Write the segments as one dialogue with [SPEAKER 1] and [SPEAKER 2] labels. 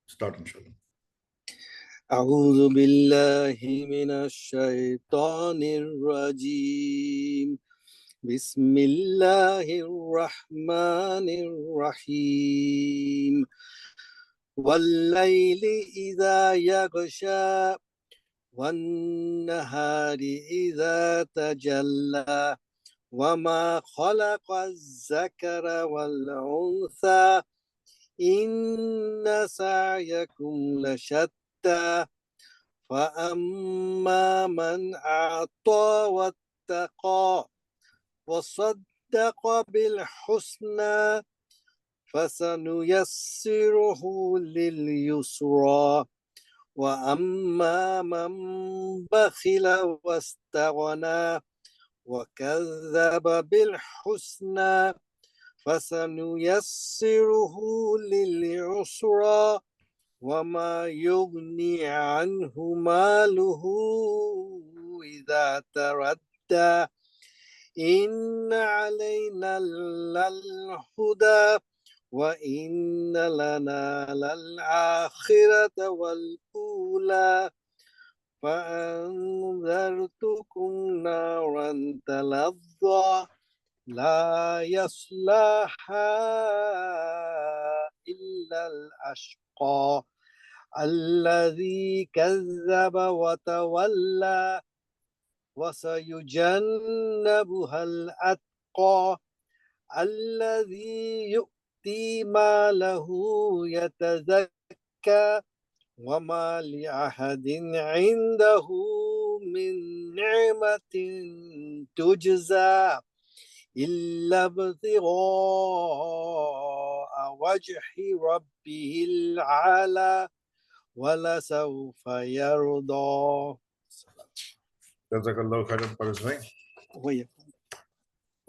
[SPEAKER 1] Start inshallah.
[SPEAKER 2] أعوذ بالله من الشيطان الرجيم بسم الله الرحمن الرحيم والليل إذا يغشى والنهار إذا تجلى وما خلق الذكر والأنثى إن سعيكم لشتى فأما من أعطى واتقى وصدق بالحسنى فسنيسره لليسرى وأما من بخل واستغنى وكذب بالحسنى فسنيسره للعسرى وما يغني عنه ماله إذا تردى إن علينا للهدى وإن لنا للآخرة والأولى فأنذرتكم نارا تلظى لا يصلاها إلا الأشقى الذي كذب وتولى وسيجنبها الأتقى الذي يؤتي ماله يتزكى وما لأحد عنده من نعمة تجزى إلا ابتغاء وجه ربه الأعلى ولسوف يرضى.
[SPEAKER 1] Jazakallahu khairan, Paras bhai.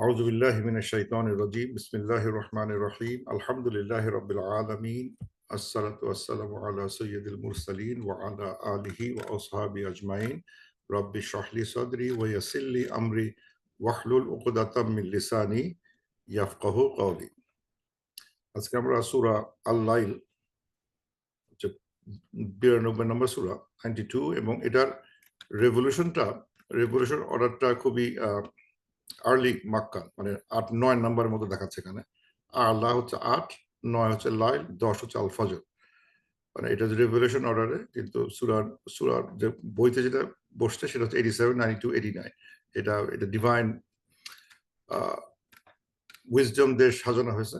[SPEAKER 1] أعوذ بالله من الشيطان الرجيم بسم الله الرحمن الرحيم الحمد لله رب العالمين الصلاة والسلام على سيد المرسلين وعلى آله وأصحابه أجمعين رب اشرح لي صدري ويسر لي أمري واحلل عقدة من لساني يفقهوا قولي আজকে আমরা সূরা আল-লাইল 92 নম্বর সূরা 92 এবং এটার রেভলিউশন অর্ডারটা খুবই আর্লি মাক্কা, মানে 8-9 নম্বরের মতো দেখাচ্ছে এখানে। আল্লাহ হচ্ছে 8, 9 হচ্ছে লাইল, 10 হচ্ছে আল ফজর, মানে এটা যে রেভলিউশন অর্ডারে, কিন্তু সূরার যে বইতে যেটা বসছে সেটা হচ্ছে 87, 92, 89। এটা ডিভাইন উইজডম দিয়ে সাজানো হয়েছে,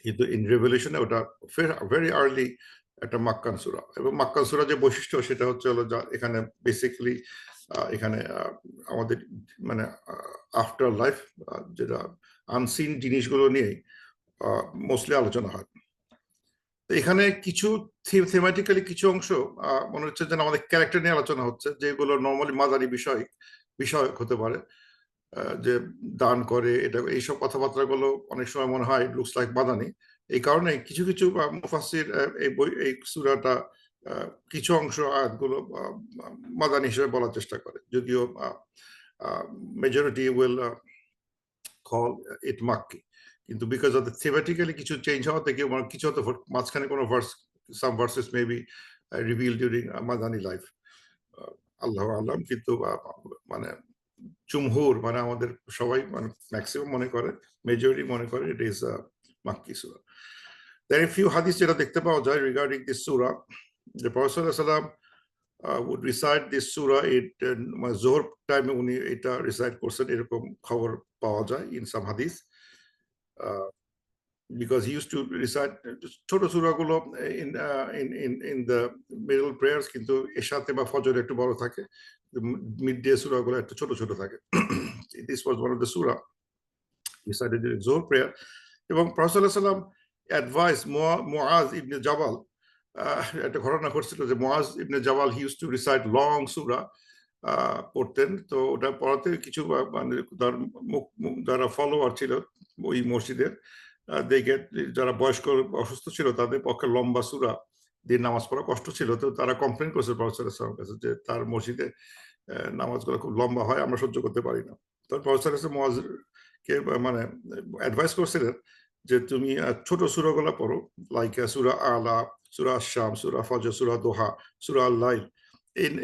[SPEAKER 1] কিন্তু ইন রেভলিউশনে ওটা ভেরি আর্লি একটা মাক্কান সূরা। এবং মাক্কান সূরা যে বৈশিষ্ট্য সেটা হচ্ছে হলো এখানে বেসিক্যালি এখানে আমাদের মানে আফটার লাইফ, যেটা আনসিন জিনিসগুলো নিয়ে মোস্টলি আলোচনা হয়। তো এখানে কিছু থিমেটিক্যালি কিছু অংশ মনে হচ্ছে যেন আমাদের ক্যারেক্টার নিয়ে আলোচনা হচ্ছে, যেগুলো নর্মালি মাদারি বিষয় হতে পারে, যে দান করে, এটা এইসব কথাবার্তাগুলো অনেক সময় মনে হয় লুকস লাইক মাদানি। এই কারণে কিছু মুফাসসির এই সূরাটা কিছু অংশ আয়াতগুলো মাদানি হিসেবে বলার চেষ্টা করে, যদিও majority will call it makki. কিন্তু বিকজ অফ দ্য থিমেটিক্যালি কিছু চেঞ্জ হওয়া থেকে কিছু হতে মাঝখানে কোনো some verses may be reveal during Madani life, আল্লাহু আ'লাম। কিন্তু মানে জুমহুর, মানে আমাদের সবাই, মানে ম্যাক্সিমাম মনে করে, মেজরিটি মনে করে it is makki Surah. There are few hadiths যেটা দেখতে পাওয়া যায় regarding this Surah. The Prophet sallallahu alaihi wasallam would recite this surah জোহর টাইমে উনি এটা রিসাইট করছেন, এরকম খবর পাওয়া যায় ইন সাম হাদিস, because he used to recite ছোট সূরাগুলো in the middle prayers, কিন্তু এশাতে বা ফজরে একটু বড় থাকে, মিড ডে সূরাগুলো একটু ছোট থাকে। This was one of the surah recited during Zohar prayer. এবং প্রফেসর সাল্লাল্লাহু আলাইহি ওয়াসাল্লাম অ্যাডভাইস মুআজ ইবনে জাবাল, একটা ঘটনা ঘটছিল যে Muadh ibn Jabal he used to recite long সূরা পড়তেন। তো ওটা পড়াতে কিছু মানে যারা ফলোয়ার ছিল ওই মসজিদের, যারা বয়স্ক অসুস্থ ছিল তাদের পক্ষে লম্বা সূরা দিয়ে নামাজ পড়া কষ্ট ছিল। তো তারা কমপ্লেন করছে প্রফেসর সাল্লাল্লাহু আলাইহি ওয়াসাল্লামের কাছে যে তার মসজিদে নামাজগুলো খুব লম্বা হয়, আমরা সহ্য করতে পারি না। তো প্রফেসর মুআজকে মানে অ্যাডভাইস করছিলেন যে তুমি ছোট সূরাগুলো পড়ো, লাইক সূরা আলা, সূরা শাম, সূরা ফজর, সূরা দোহা, সূরা আল লাইল।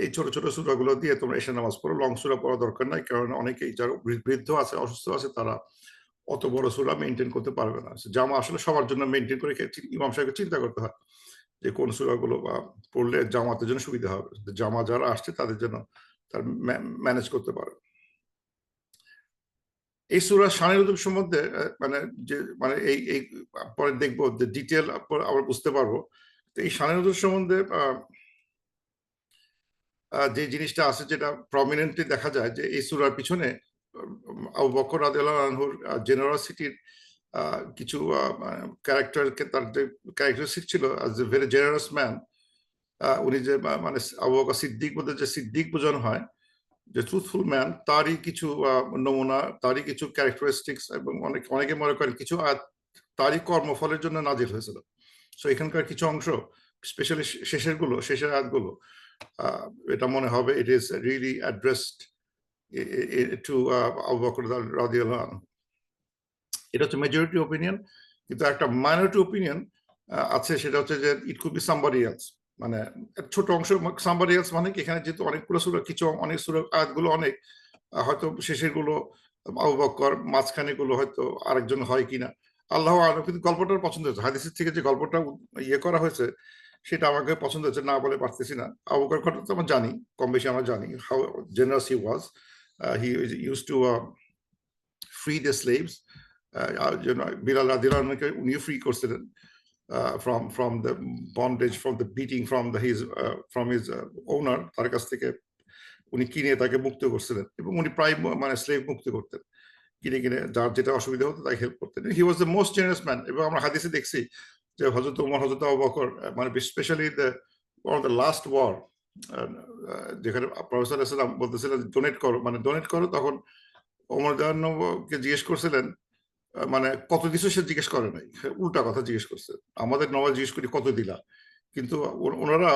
[SPEAKER 1] এই ছোট ছোট সূরাগুলো দিয়ে তোমরা এশা নামাজ পড়ো। লং সূরা পড়া দরকার নাই, কারণ অনেকেই যারা বৃদ্ধ আছে, অসুস্থ আছে, তারা অত বড় সূরা মেইনটেইন করতে পারবে না। জামা আসলে সবার জন্য মেইনটেইন করে ইমাম সাহেবকে চিন্তা করতে হয় যে কোন সূরাগুলো পড়লে জামাতের জন্য সুবিধা হবে, জামা যারা আসছে তাদের জন্য তার ম্যানেজ করতে পারে। এই সূরা শানে নজুল সম্বন্ধে মানে যে মানে এই পরে দেখবো যে ডিটেল আবার বুঝতে পারবো। তো এই শানে নজুল সম্বন্ধে যে জিনিসটা আছে, যেটা প্রমিনেন্টলি দেখা যায়, যে এই সূরার পিছনে আবু বকর রাদিয়াল্লাহু আনহুর জেনারসিটির কিছু ক্যারেক্টারকে, তার যে ক্যারেক্টারিস্টিক ছিল as a very generous man. উনি যে মানে আবু বকর সিদ্দিক বলতে যে সিদ্দিক বোঝানো হয়, যে ট্রুথফুল ম্যান, তারই কিছু নমুনা, তারই কিছু ক্যারেক্টারিস্টিক্স, এবং অনেকে মনে করেন কিছু তারই কর্মফলের জন্য নাজিল হয়েছিল। সো এখানকার কিছু অংশ, স্পেশালি শেষের আয়াতগুলো, এটা মনে হবে it is really addressed to Abu Bakr রাদিয়াল্লাহু আনহু। এটা হচ্ছে মেজরিটি ওপিনিয়ন, কিন্তু একটা মাইনরিটি ওপিনিয়ন আছে, সেটা হচ্ছে যে it could be somebody else. মানে ছোট অংশ সামবডি এলস মানে কি, এখানে যেহেতু অনেকগুলো সূরা, কিছু অনেক সূরা আয়াতগুলো অনেক, হয়তো শেষের গুলো আবু বকর, মাঝখানে গুলো হয়তো আরেকজন হয় কিনা, আল্লাহ আলম। কিন্তু গল্পটার পছন্দ হয়েছে, হাদিসের থেকে যে গল্পটা ইয়ে করা হয়েছে সেটা আমাকে পছন্দ হয়েছে, না বলে পারতেছি না। আবু বকর কথা তো আমরা জানি, কম বেশি আমরা জানি how generous he was. He use to free the slaves. Bilal রাদিয়াল্লাহু আনহুকে উনিও ফ্রি করছিলেন from the bondage, from the beating, from his owner, তার কাছ থেকে উনি কিনে তাকে মুক্ত করছিলেন, এবং উনি প্রায় মানে স্লেভ মুক্ত করতেন, কিনে যার যেটা অসুবিধা হতো তাকে হেল্প করতেন। He was the most generous man. এবং আমরা হাদিসে দেখছি যে হযরত ওমর, হযরত আবু বকর, মানে স্পেশালি দ্য লাস্ট ওয়ার, যেখানে প্রফেসর সাল্লাল্লাহু আলাইহি ওয়াসাল্লাম বলতেছিলেন ডোনেট করো, তখন ওমর কে জিজ্ঞেস করছিলেন, মানে কত দিছো, সে জিজ্ঞেস করে নাই, উল্টা কথা জিজ্ঞেস করছে। আমাদের নবাব জিজ্ঞেস করি কত দিলা, কিন্তু ওনারা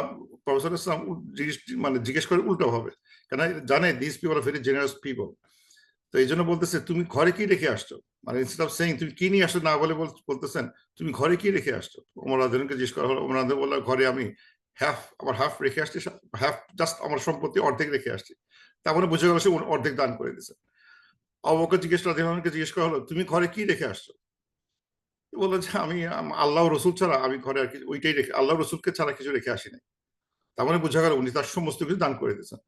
[SPEAKER 1] প্রফেসর ইসলাম মানে জিজ্ঞেস করে উল্টো ভাবে, কেন জানে this people are very generous people. তো এই জন্য বলতেছে তুমি ঘরে কি রেখে আসছো, মানে ইনস্টেড অফ সেইং তুমি কি নিয়ে আসছো না বলে বলতেছেন তুমি ঘরে কি রেখে আসছো। ওমর রাদিয়াল্লাহু জিজ্ঞেস করা হলো, ওমর রাদিয়াল্লাহু বলল ঘরে আমি হাফ রেখে আসছি, হাফ জাস্ট আমার সম্পত্তি অর্ধেক রেখে আসছি। তার মানে বুঝে গেল সে অর্ধেক দান করে দিছে। আবু বকর জিজ্ঞেস করা হলো তুমি ঘরে কি রেখে আসছো, বললো যে আমি আল্লাহ রসুল ছাড়া আমি ঘরে আর কিছু, ওইটাই রেখে, আল্লাহ রসুলকে ছাড়া কিছু রেখে আসি নাই। তার মানে বোঝা গেল উনি তার সমস্ত কিছু দান করে দিয়েছেন।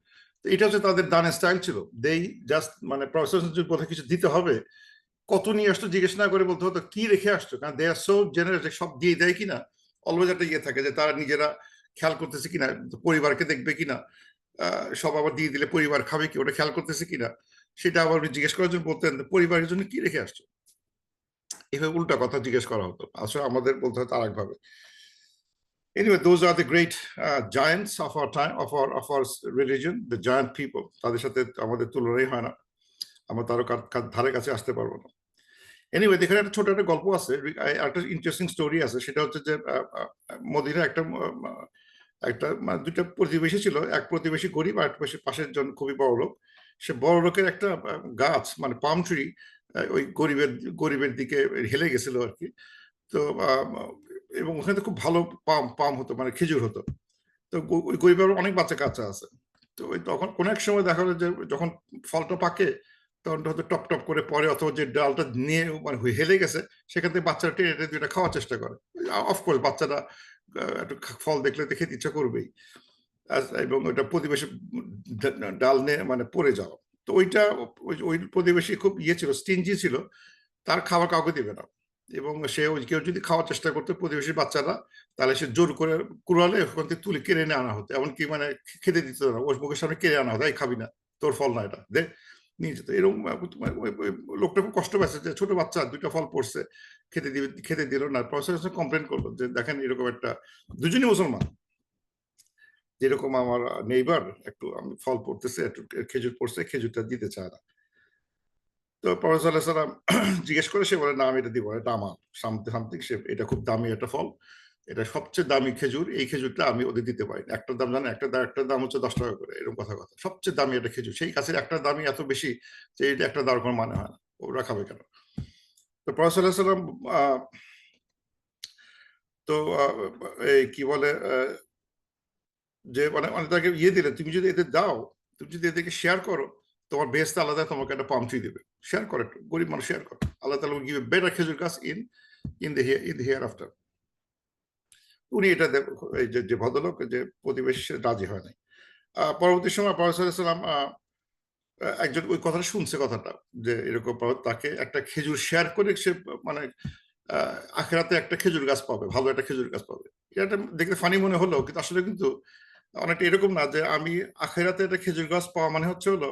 [SPEAKER 1] তো এটা হচ্ছে তাদের দানের স্টাইল ছিল। দেই জাস্ট মানে প্রফেসর কোথাও কিছু দিতে হবে, কত নিয়ে আসতো জিজ্ঞেস না করে বলতে হতো কি রেখে আসছো, কারণ দে আর সো জেনারেস, সব দিয়ে দেয় কিনা অলওয়েজ একটা ইয়ে থাকে যে তারা নিজেরা খেয়াল করতেছে কিনা, পরিবারকে দেখবে কিনা, সব আবার দিয়ে দিলে পরিবার খাবে কি, ওটা খেয়াল করতেছে কিনা, সেটা আবার উনি জিজ্ঞেস করার জন্য বলতেন পরিবারের জন্য কি রেখে আসছো। এভাবে উল্টা কথা জিজ্ঞেস করা হতো, আসলে আমাদের বলতে হতো আরেকভাবে। Anyway, those are the great giants of our time, of our religion, the giant people. তাদের সাথে আমাদের তুলনাই হয় না, আমরা তারও ধারে কাছে আসতে পারবো না। এনিওয়ে, এখানে একটা ছোট একটা গল্প আছে, একটা ইন্টারেস্টিং স্টোরি আছে। সেটা হচ্ছে যে মদিনা একটা মানে দুইটা প্রতিবেশী ছিল, এক প্রতিবেশী গরিব, আর পাশের জন খুবই বড় লোক। সে বড় লোকের একটা গাছ, মানে পাম ট্রি, ওই গরিবের দিকে হেলে গেছিল আর কি। তো এবং ওখানে খুব ভালো পাম হতো, মানে খেজুর হতো। তো ওই গরিবের অনেক বাচ্চা কাচ্চা আছে। তো ওই তখন কোন এক সময় দেখা যায় যে যখন ফলটা পাকে, তখন হয়তো টপ টপ করে পরে, অথবা যে ডালটা নিয়ে মানে হেলে গেছে সেখান থেকে বাচ্চারা টেনে টেনে দুইটা খাওয়ার চেষ্টা করে। অফকোর্স বাচ্চারা একটু ফল দেখলে তো খেতে ইচ্ছা করবেই, এবং ওইটা প্রতিবেশী ডাল নিয়ে মানে পড়ে যাওয়া। তো ওইটা ওই প্রতিবেশী খুব ইয়ে ছিল, স্টিনজি ছিল, তার খাবার কাউকে দিবে না। এবং সে কেউ যদি খাওয়ার চেষ্টা করতো প্রতিবেশীর বাচ্চারা, তাহলে সে জোর করে কুড়ালে ওখান থেকে তুলে কেড়ে নিয়ে আনা হতো, এমনকি মানে খেতে দিত না, ওর মুখের সামনে কেড়ে আনা হতো, এই খাবি না, তোর ফল না এটা, দে নিয়ে যেত। এরকম লোকটা খুব কষ্ট পাচ্ছে যে ছোট বাচ্চা দুইটা ফল পড়ছে, খেতে দিল না। প্রফেসর কমপ্লেন করলো যে দেখেন এরকম একটা, দুজনই মুসলমান, যেরকম আমার নেইবার একটু আমি ফল পড়তেছে, একটু খেজুর পড়ছে, খেজুরটা দিতে চায় না। তো প্রফেসর সাল্লাম জিজ্ঞেস করে, সে বলে না আমি এটা দিব, এটা আমার সামথিং, সে এটা খুব দামি একটা ফল, এটা সবচেয়ে দামি খেজুর, এই খেজুরটা আমি ওদের দিতে পারি না। একটার দাম জানে, একটার দাম হচ্ছে 10 টাকা করে, এরকম কথা। সবচেয়ে দামি একটা খেজুর, সেই গাছের একটা দামই এত বেশি যে এটা একটা দেওয়ার কোনো মানে হয় না, ওরা খাবে কেন। তো প্রফেসর সাল্লাল্লাহু আলাইহি ওয়াসাল্লাম তো এই কি বলে যে মানে তাকে দিলেন, তুমি যদি এদের দাও, তুমি যদি এদেরকে শেয়ার করো, তোমার বেহেশতে আল্লাহ তাআলা তোমাকে একটা পাম ট্রি দেবে। শেয়ার করো, একটু গরিব মানুষ শেয়ার করো, আল্লাহ তাআলা উইল গিভ এ বেটার খেজুর গাছ ইন দ্য হিয়ার আফটার। উনি এটা এই যে ভদ্রলোক যে প্রতিবেশী রাজি হয় নাই। পরবর্তী সময় প্রফেসর সাল্লাল্লাহু আলাইহি ওয়াসাল্লাম একজন ওই কথাটা শুনছে, কথাটা যে এরকম তাকে একটা খেজুর শেয়ার করে সে মানে আখেরাতে একটা খেজুর গাছ পাবে, ভালো একটা খেজুর গাছ পাবে। এটা দেখতে ফানি মনে হলো, কিন্তু আসলে কিন্তু অনেকটা এরকম না যে আমি আখেরাতে একটা খেজুর গাছ পাওয়া মানে হচ্ছে হলো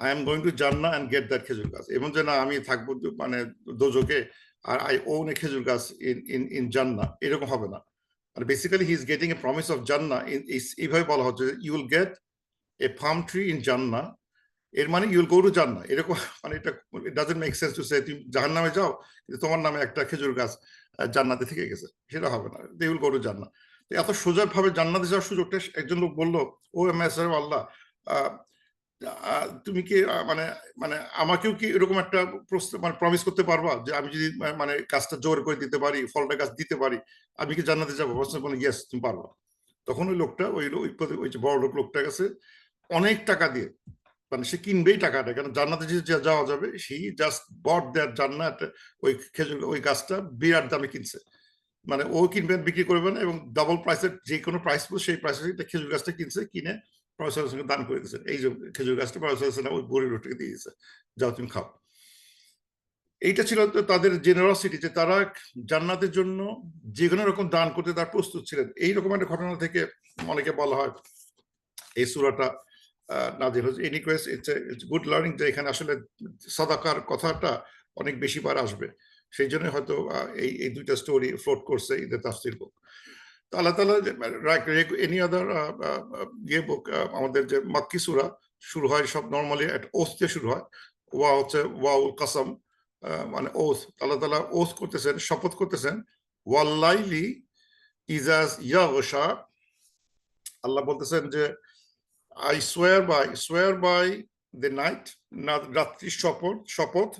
[SPEAKER 1] আই এম গোয়িং টু জান্নাহ এন্ড গেট দ্যাট খেজুর গাছ, এবং যে না আমি থাকবো মানে দোজকে আর আই ওন এ খেজুর গাছ ইন জান্নাহ, এরকম হবে না। আর basically he is getting a promise of জান্নাহ, এইভাবে বলা হচ্ছে you will get a palm tree in জান্নাহ, এর মানে ইউল গো টু জান্নাহ, এরকম মানে এটা it doesn't make sense to say তুমি জাহান্নামে যাও কিন্তু তোমার নামে একটা খেজুর গাছ জান্নাতে থেকে গেছে, সেটা হবে না, দে উইল গো টু জান্নাহ। এত সোজা ভাবে জান্নাতে যাওয়ার সুযোগটা একজন লোক বললো, ও মেসার আল্লাহ, তুমি কি মানে মানে আমাকেও কি এরকম একটা মানে প্রমিস করতে পারবা যে আমি যদি মানে গাছটা জোর করে দিতে পারি, ফলটা গাছ দিতে পারি, আমি কি জান্নাতে যাবো? বলে ইয়েস তুমি পারবা। তখন ওই লোকটা ওই যে বড় লোকটার কাছে অনেক টাকা দিয়ে, মানে সে কিনবেই টাকাটা, কারণ জান্নাতে যদি যাওয়া যাবে, সেই জাস্ট বট দ্যাট জান্নাত, ওই খেজুর ওই গাছটা বিরাট দামে কিনছে, মানে ও কিনবেন বিক্রি করবেন এবং ডাবল প্রাইসের যে কোনো প্রাইস সেই প্রাইসে খেজুর গাছটা কিনছে, কিনে প্রফেসরের সঙ্গে দান করে দিয়েছেন। এই যে খেজুর গাছটা প্রফেসর ওই গরিব লোকটাকে দিয়ে দিয়েছে, যাও তুমি খাও। এইটা ছিল তাদের জেনারসিটি, যে তারা জান্নাতের জন্য যে কোনো রকম দান করতে তার প্রস্তুত ছিলেন। এইরকম একটা ঘটনা থেকে অনেকে বলা হয় এই সূরাটা নাজিল হয়েছে। Any case it's good learning যে এখানে আসলে সাদাকার কথাটা অনেক বেশি বার আসবে, সেই জন্য হয়তো এই দুইটা স্টোরি ফ্লোট করছে ইন দ্য তাফসীর বুক। তো আল্লাহ তাআলা এনি আদার ইয়ে বুক, আমাদের যে মাক্কি সূরা শুরু হয় সব নরমালি একটা ওথ দিয়ে শুরু হয়, ওয়া হচ্ছে ওয়াউল কাসাম, মানে ওথ, আল্লাহ তাআলা ওথ করতেছেন, শপথ করতেছেন, ওয়াল্লাইলি ইযা ইয়াগশা, আল্লাহ বলতেছেন যে I swear by the night, রাত্রির শপথ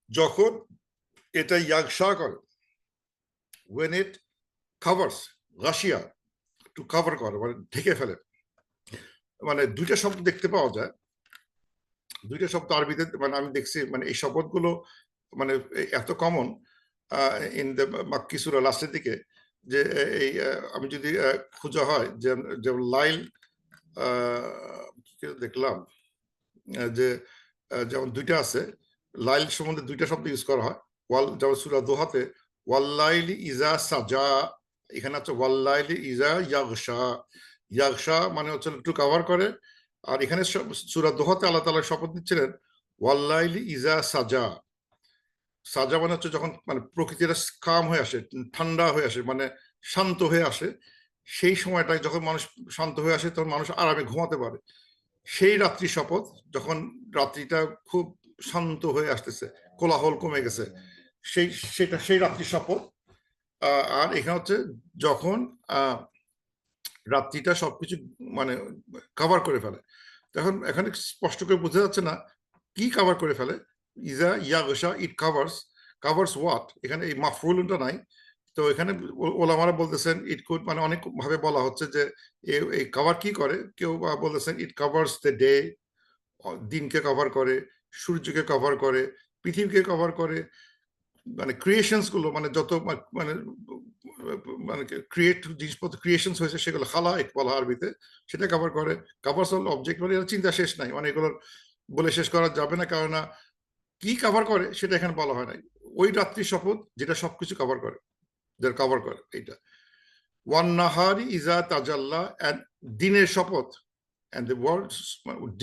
[SPEAKER 1] যখন এটা ইয়াগশা করে, when it covers, গাশিয়া টু কভার করে মানে ঢেকে ফেলে, মানে দুইটা শব্দ দেখতে পাওয়া যায়, দুইটা শব্দ আরবিতে, মানে আমি দেখছি মানে এই শপথগুলো মানে এত কমন ইন দ্য মাক্কি সূরা লাস্টের দিকে, যে এই আমি যদি খোঁজা হয় যে লাইল দেখলাম যে যেমন দুইটা আছে, লাইল সম্বন্ধে দুইটা শব্দ ইউজ করা হয়, ওয়াল যেমন সূরা দোহাতে ওয়াল্লাইলি ইজা সাজা, এখানে আছে ওয়াল্লাইলি ইজা ইয়াগশা, ইয়াগশা মানে হচ্ছে একটু কভার করে, আর এখানে সূরা দোহাতে আল্লাহ তাআলা শপথ নিচ্ছিলেন ওয়াল্লাইলি ইজা সাজা, সাজা মানে হচ্ছে যখন মানে প্রকৃতিটা কাম হয়ে আসে, ঠান্ডা হয়ে আসে, মানে শান্ত হয়ে আসে, সেই সময়টায় যখন মানুষ শান্ত হয়ে আসে তখন মানুষ আরামে ঘুমাতে পারে, সেই রাত্রি শপথ যখন রাত্রিটা খুব শান্ত হয়ে আসতেছে, কোলাহল কমে গেছে, সেই রাত্রি শপথ। আর এখানে হচ্ছে যখন রাত্রিটা সবকিছু মানে কভার করে ফেলে, তখন এখানে স্পষ্ট করে বোঝা যাচ্ছে না কি কভার করে ফেলে, ইজা ইয়াগশা, ইট কাভার্স হোয়াট, এখানে এই মাফরুলটা নাই। তো এখানে ওলামারা বলতেছেন ইট কুড, মানে অনেক ভাবে বলা হচ্ছে যে এই কভার কি করে, কেউ বলতেছেন ইট কভার্স দ্য ডে, দিনকে কভার করে, সূর্যকে কভার করে, পৃথিবীকে কভার করে, মানে ক্রিয়েশনস গুলো, মানে যত মানে মানে ক্রিয়েট জিনিসপত্র ক্রিয়েশনস হয়েছে সেগুলো খালায়েক বলা আরবিতে, সেটা কভার করে। কভার্স অল অবজেক্ট, মানে এর চিন্তা শেষ নাই, মানে এগুলোর বলে শেষ করা যাবে না, কারণ কি কভার করে সেটা এখানে বলা হয় নাই। ওই রাত্রি শপথ যেটা সবকিছু কভার করে, যার কভার করে এইটা। ওয়ান নাহারি ইজা তাজাল্লা, এন্ড দিনের শপথ, এন্ড দ্য ওয়ার্ড,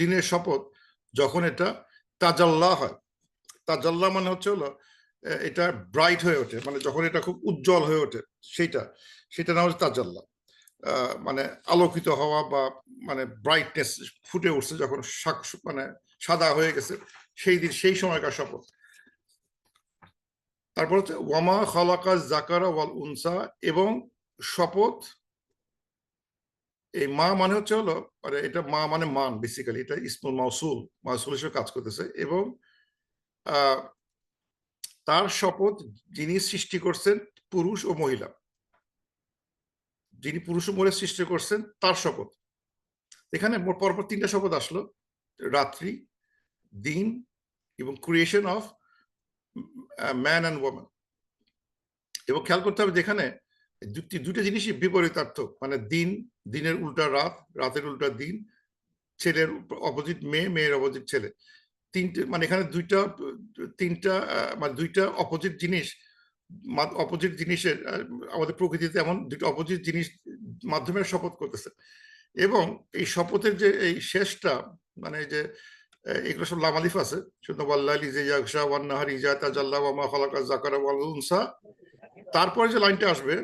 [SPEAKER 1] দিনের শপথ যখন এটা তাজাল্লা হয়, তাজাল্লা মানে হচ্ছে হলো এটা ব্রাইট হয়ে ওঠে, মানে যখন এটা খুব উজ্জ্বল হয়ে ওঠে, সেটা না হচ্ছে তাজাল্লা, মানে আলোকিত হওয়া বা মানে ব্রাইটনেস ফুটে উঠছে, যখন মানে সাদা হয়ে গেছে, সেই দিন সেই সময়কার শপথ। তারপর হচ্ছে ওয়ামা খালাকা জাকারা ওয়াল উনসা, এবং শপথ, এই মা মানে হচ্ছে হলো মানে এটা মা মানে মান, বেসিক্যালি এটা ইসমুল মাউসুল হিসেবে কাজ করতেছে, এবং তার শপথ যিনি সৃষ্টি করছেন পুরুষ ও মহিলা, যিনি পুরুষ ও মহিলা সৃষ্টি করছেন তার শপথ। এখানে পরপর 3টা শপথ আসলো, রাত্রি, দিন এবং creation of man and women. এবং খেয়াল করতে হবে যেখানে দুটো জিনিসই বিপরীতার্থক, মানে দিনের উল্টা রাত, রাতের উল্টা দিন, ছেলের অপোজিট মেয়ে, মেয়ের অপোজিট ছেলে, তিনটে মানে এখানে দুইটা অপোজিট জিনিস, অপোজিট জিনিসের আমাদের প্রকৃতিতে এমন দুটো অপোজিট জিনিস মাধ্যমে শপথ করতেছে। এবং এই শপথের যে এই শেষটা, মানে যে এগুলো সব লামালিফ আছে, শুধু ওয়াল্লাইলি যে ইয়াগশা ওয়ান নাহারি ইজা তাজাল্লা ওয়া মা খালাকা যাকারা ওয়াল উনসা, তারপরে যে লাইনটা আসবে,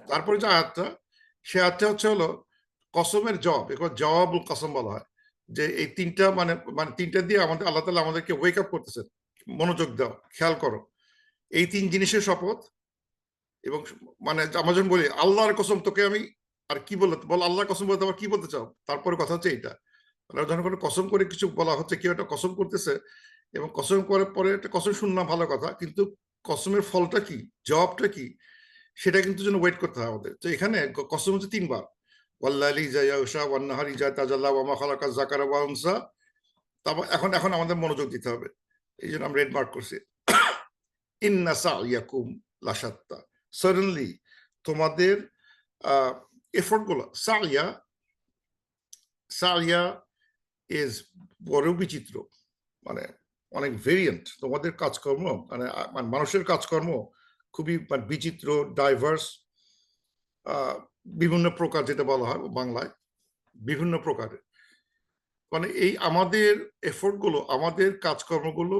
[SPEAKER 1] তারপরে যে আয়াতটা, সে আয়াতটা হলো কসমের জবাব, এগুলো জবাবুল কসম বলা হয়, যে এই তিনটা মানে মানে তিনটা দিয়ে আমাদের আল্লাহ তাআলা আমাদেরকে ওয়েক আপ করতেছেন, মনোযোগ দাও, খেয়াল করো, এই 3 জিনিসের শপথ। এবং মানে আমরা যখন বলি আল্লাহর কসম, তোকে আমি আর কি বল, আল্লাহর কসম বলতে আবার কি বলতে চাও, তারপরে কথা হচ্ছে এইটা। যখন কোনো কসম করে কিছু বলা হচ্ছে, কেউ একটা কসম করতেছে এবং কসম করার পরে একটা কসম শুনলাম ভালো কথা, কিন্তু কসমের ফলটা কি, জবাবটা কি, সেটা কিন্তু যেন ওয়েট করতে হয় আমাদের। তো এখানে কসম হচ্ছে 3 বার, ওয়াল্লাইলি ইজা ইয়াগশা ওয়ান নাহারি ইজা তাজাল্লা ওয়া মা খালাকা যাকারা ওয়া উনসা। তারপর এখন আমাদের মনোযোগ দিতে হবে, এই জন্য আমরা রেড মার্ক করছি, ইন্না সাইয়াকুম লাশাত্তা, সাডেনলি তোমাদের এফোর্ট গুলো, সাইয়া ইজ বড় বিচিত্র, মানে অনেক ভেরিয়েন্ট তোমাদের কাজকর্ম, মানে মানুষের কাজকর্ম খুবই বিচিত্র, ডাইভার্স, বিভিন্ন প্রকার, যেটা বলা হয় বাংলায় বিভিন্ন প্রকারের। মানে এই আমাদের এফোর্ট গুলো, আমাদের কাজকর্মগুলো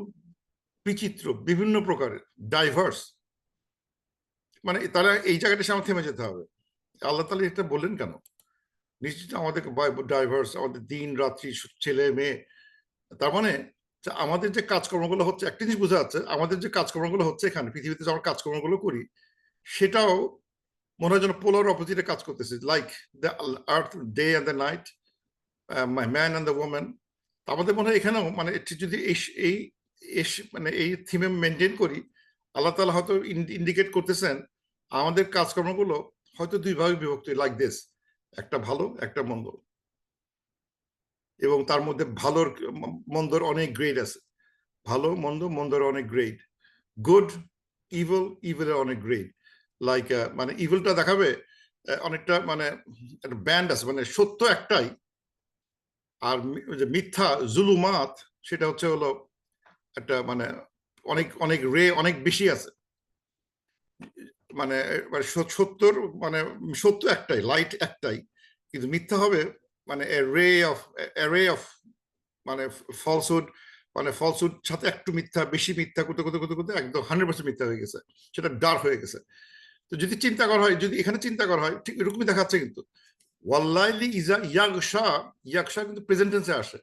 [SPEAKER 1] বিচিত্র, বিভিন্ন প্রকারের, ডাইভার্স। মানে তারা এই জায়গাটা আমার থেমে যেতে হবে, আল্লাহ তাআলা এটা বললেন কেন? নিশ্চিত আমাদের ডাইভার্স, আমাদের দিন রাত্রি, ছেলে মেয়ে। তার মানে আমাদের যে কাজকর্মগুলো হচ্ছে, একটা জিনিস বোঝা যাচ্ছে, আমাদের যে কাজকর্মগুলো হচ্ছে এখানে পৃথিবীতে যে আমরা কাজকর্মগুলো করি, সেটাও মনে হয় যেন পোলার অপোজিটে কাজ করতেছে, like the earth, day and the night, man and the women. আমাদের মনে হয় এখানেও মানে যদি এই মানে এই থিমে মেনটেন করি, আল্লাহ তাআলা হয়তো ইন্ডিকেট করতেছেন আমাদের কাজকর্মগুলো হয়তো 2 ভাগে বিভক্ত, লাইক দিস, একটা ভালো একটা মন্দ। এবং তার মধ্যে ভালোর মন্দর অনেক গ্রেড আছে, ভালো মন্দ, মন্দর অনেক গ্রেড, গুড ইভিলের অনেক গ্রেড। লাইক মানে ইভিলটা দেখাবে অনেকটা, মানে একটা ব্যান্ড আছে, মানে সত্য একটাই, আর যে মিথ্যা জুলুমাত, সেটা হলো একটা মানে অনেক অনেক অনেক বেশি আছে। মানে সত্যর মানে সত্য একটাই, লাইট একটাই, কিন্তু মিথ্যা হবে মানে রে অফ মানে ফলসহুড, মানে ফলসহুড সাথে একটু মিথ্যা, বেশি মিথ্যা করতে করতে করতে করতে একদম 100% মিথ্যা হয়ে গেছে, সেটা ডার্ক হয়ে গেছে। তো যদি চিন্তা করা হয়, যদি এখানে চিন্তা করা হয়, ঠিক এরকমই দেখাচ্ছে, কিন্তু ওয়াল্লাইলি ইজা ইয়াগশা, ইয়াগশা কিন্তু প্রেজেন্ট টেন্সে আসে,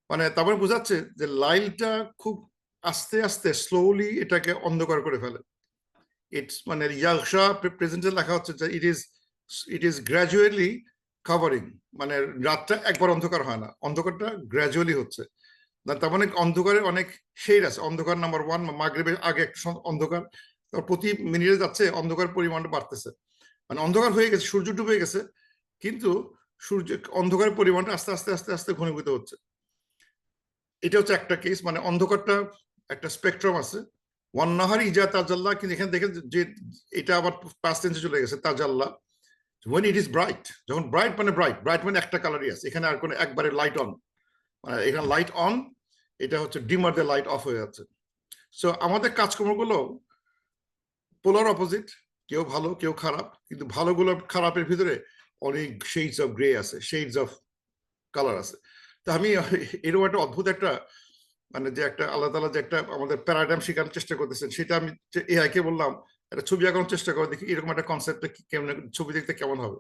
[SPEAKER 1] মানে তারপরে বোঝাচ্ছে যে লাইলটা খুব আস্তে আস্তে স্লোলি এটাকে অন্ধকার করে ফেলে। ইটস মানে ইয়াগশা প্রেজেন্টে লেখা হচ্ছে যে ইট ইজ গ্র্যাজুয়ালি কভারিং, মানে রাতটা একবার অন্ধকার হয় না, অন্ধকারটা গ্র্যাজুয়ালি হচ্ছে। তার মানে অন্ধকারের অনেক শেড আছে। অন্ধকার নাম্বার 1, মাগরিবের আগে একটা অন্ধকার, প্রতি মিনিটে যাচ্ছে অন্ধকার পরিমাণটা বাড়তেছে, মানে অন্ধকার হয়ে গেছে, সূর্য ডুবে গেছে, কিন্তু সূর্য অন্ধকারের পরিমাণটা আস্তে আস্তে আস্তে আস্তে ঘনীভূত হচ্ছে। এটা হচ্ছে একটা কেস, মানে অন্ধকারটা একটা স্পেকট্রাম আছে। ওয়ান নাহার ইজা তাজাল্লা, কিন্তু এখানে দেখেন যে এটা আবার পাস্ট টেন্সে চলে গেছে, তাজাল্লা when it is bright, যখন ব্রাইট মানে ব্রাইট মানে একটা কালারই আছে, এখানে আর কোনো একবারে লাইট অন, মানে এখানে লাইট অন, এটা হচ্ছে ডিমার দিয়ে লাইট অফ হয়ে যাচ্ছে। সো আমাদের কাজকর্মগুলো পোলার অপোজিট, কেউ ভালো কেউ খারাপ, কিন্তু ভালোগুলো খারাপের ভিতরে অনেক শেডস অফ গ্রে আছে, শেডস অফ কালার আছে। তা আমি এরকম একটা অদ্ভুত একটা মানে যে একটা আল্লাহ তাআলা যে একটা আমাদের প্যারাডাইম শেখানোর চেষ্টা করতেছেন, সেটা আমি এআই কে বললাম একটা ছবি আঁকানোর চেষ্টা করে দেখি, এরকম একটা কনসেপ্টটা কেমন, ছবি দেখতে কেমন হবে।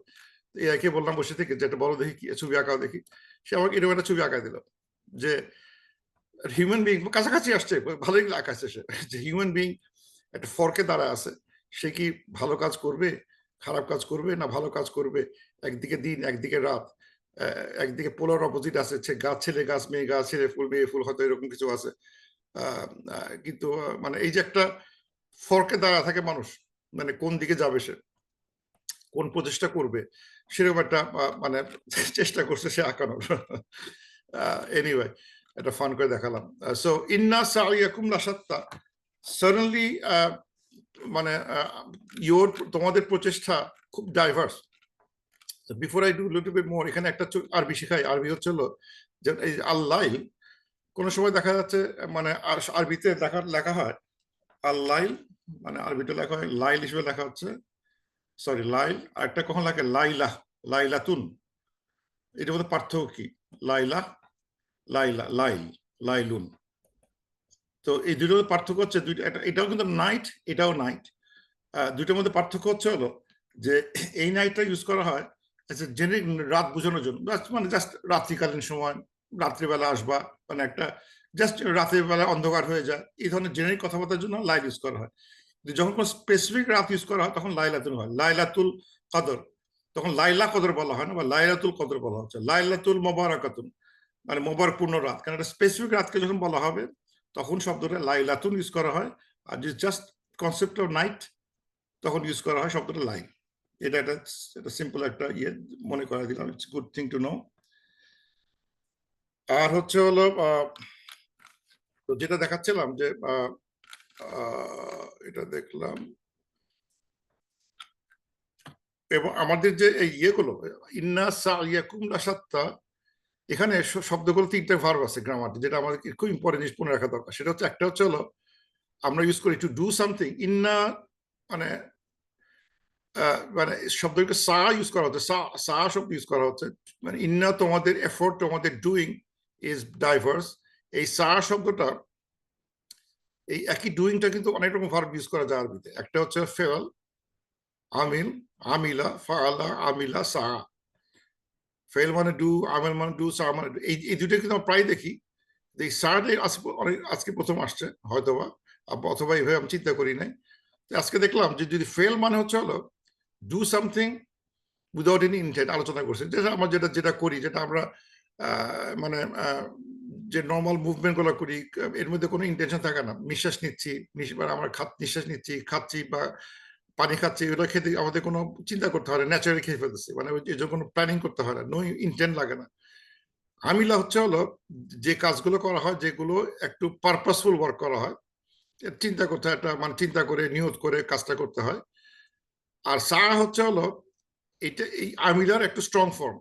[SPEAKER 1] এআই কে বললাম বসে থেকে যে একটা বড় দেখি ছবি আঁকাও দেখি, সে আমাকে এরকম একটা ছবি আঁকা দিল, যে হিউম্যান বিং কাছাকাছি আসছে, ভালোই আঁকাচ্ছে সে, যে হিউম্যান বিং একটা ফর্কে দাঁড়া আছে, সে কি ভালো কাজ করবে, খারাপ কাজ করবে, না ভালো কাজ করবে, একদিকে দিন একদিকে রাত, একদিকে পোলার অপোজিট আছে, গাছ ছেলে গাছ, মেয়ে গাছ ছেলে ফুল মেয়ে ফুল, হয়তো এরকম কিছু আছে। কিন্তু মানে এই যে একটা ফর্কে দাঁড়া থাকে মানুষ, মানে কোন দিকে যাবে সে, কোন প্রচেষ্টা করবে, সেরকম একটা মানে চেষ্টা করছে সে আঁকানোর। এনিওয়ে, এটা ফান করে দেখালাম। সো ইন্না সাইয়াকুম লাশাত্তা, সাডেনলি মানে তোমাদের প্রচেষ্টা খুব diverse. Before I do little bit more, এখানে একটা আরবি শেখাই। আরবি হচ্ছে হলো যে এই আল্লাইল, কোনো সময় দেখা যাচ্ছে মানে আরবিতে লেখা হয় আল্লাইল, মানে আরবিতে লেখা হয় লাইল হিসেবে লেখা হচ্ছে, সরি লাইল, আর একটা কখন লেখে লাইলা, লাইলাতুন। এটার মধ্যে পার্থক্য কি? লাইলা, লাইলা, লাইল, লাইলুন। তো এই দুটোর পার্থক্য হচ্ছে দুইটা, এটাও কিন্তু নাইট, এটাও নাইট। দুইটার মধ্যে পার্থক্য হচ্ছে হলো যে এই নাইটটা ইউজ করা হয় জেনারিক রাত বোঝানোর জন্য, মানে জাস্ট রাত্রিকালীন সময়, রাত্রিবেলা আসবা, মানে একটা জাস্ট রাতের বেলা অন্ধকার হয়ে যায়, এই ধরনের জেনারিক কথাবার্তার জন্য লাইল ইউজ করা হয়। যখন কোনো স্পেসিফিক রাত ইউজ করা হয় তখন লাইলাতুল হয়, লাইলাতুল কদর। তখন লাইলা কদর বলা হয় না, বা লাইলাতুল কদর বলা হচ্ছে, লাইলাতুল মোবারাকাতুন, মানে মোবারকপূর্ণ রাত। কারণ একটা স্পেসিফিক রাতকে যখন বলা হবে তখন শব্দটা লাইলাতুন ইউজ করা হয়, আর জাস্ট কনসেপ্ট অফ নাইট তখন ইউজ করা হয় শব্দটা লাইল। এটা একটা সিম্পল একটা ইয়ে মনে করা দিলাম, it's good thing to know. আর হচ্ছে হলো তো যেটা দেখাচ্ছিলাম যে এটা দেখলাম, এবং আমাদের যে এই ইয়েগুলো ইন্না সাইয়াকুম লাশাত্তা, এখানে শব্দগুলো তিনটা ভার্ব আছে গ্রামারে, যেটা আমাদের খুব ইম্পর্টেন্ট জিনিস মনে রাখা দরকার। সেটা হচ্ছে, একটা হচ্ছে হলো আমরা ইউজ করি টু ডু সামথিং, ইন্না মানে মানে শব্দকে সা ইউজ করা হচ্ছে, সা শব্দ ইউজ করা হচ্ছে, মানে ইন্না তোমাদের এফোর্ট, তোমাদের ডুইং ইজ ডাইভার্স। এই সা শব্দটা, এই একই ডুইংটা কিন্তু অনেক রকম ভার্ব ইউজ করা যায় আরবিতে। একটা হচ্ছে ফেল, আমিল, আমিলা, ফাআলা, আমিলা, সা। ফেল মানে ডু, আমিল মানে ডু, সা মানে ডু। এই দুটো কিন্তু আমরা প্রায় দেখি। এই সাটাই আজকে প্রথম আসছে হয়তোবা, অথবা এইভাবে আমি চিন্তা করি নাই। আজকে দেখলাম যে যদি ফেল মানে হচ্ছে হলো do something without any intent, আলোচনা করছে যেটা আমরা যেটা করি, যেটা আমরা মানে যে নর্মাল মুভমেন্ট গুলো করি, এর মধ্যে কোনো ইন্টেনশন থাকে না। নিঃশ্বাস নিচ্ছি, আমরা নিঃশ্বাস নিচ্ছি, খাচ্ছি বা পানি খাচ্ছি, ওটা খেতে আমাদের কোনো চিন্তা করতে হয় না, ন্যাচারালি খেয়ে ফেলতেছি, মানে এর জন্য কোনো প্ল্যানিং করতে হয় না, নো ইন্টেন্ট লাগে না। আমিলা হচ্ছে হলো যে কাজগুলো করা হয়, যেগুলো একটু পারপাসফুল ওয়ার্ক করা হয়, চিন্তা করতে হয়, একটা মানে চিন্তা করে নিয়ত করে কাজটা করতে হয়। আর সা হচ্ছে হলো এটা এই আমিলার একটু স্ট্রং ফর্ম,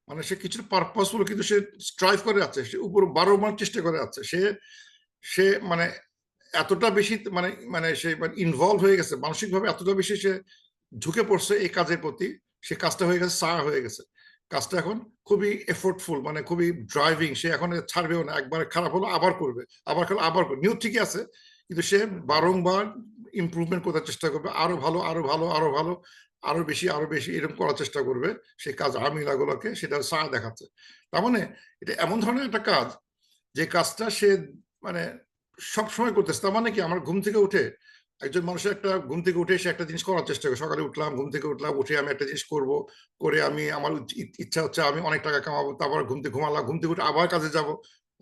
[SPEAKER 1] মানে সে কিছু পারপাসফুল, কিন্তু সে স্ট্রাইভ করে আছে, সে উপর 12 বার চেষ্টা করে আছে, সে সে মানে এতটা বেশি মানে মানে সে ইনভলভ হয়ে গেছে মানসিকভাবে, এতটা বেশি সে ঝুঁকে পড়ছে এই কাজের প্রতি, সে কাজটা হয়ে গেছে সা হয়ে গেছে। কাজটা এখন খুবই এফোর্টফুল, মানে খুবই ড্রাইভিং, সে এখন ছাড়বেও না, একবার খারাপ হলো আবার করবে, আবার খারাপ আবার করবে, নিয়ত ঠিকই আছে, কিন্তু সে বারংবার ইমপ্রুভমেন্ট করার চেষ্টা করবে, আরো ভালো, আরো ভালো, আরো ভালো, আরো বেশি, আরো বেশি, এরকম করার চেষ্টা করবে সেই কাজ আমিলাগুলোকে, সেটা সা দেখাচ্ছে। তার মানে এটা এমন ধরনের একটা কাজ, যে কাজটা সে মানে সবসময় করতেছে। তার মানে কি, আমার ঘুম থেকে উঠে, একজন মানুষের একটা ঘুম থেকে উঠে সে একটা জিনিস করার চেষ্টা করে, সকালে উঠলাম, ঘুম থেকে উঠলাম, উঠে আমি একটা জিনিস করব, করে আমি আমার ইচ্ছা হচ্ছে আমি অনেক টাকা কামাবো, তারপর ঘুম থেকে ঘুমালাম, ঘুম থেকে উঠে আবার কাজে যাব,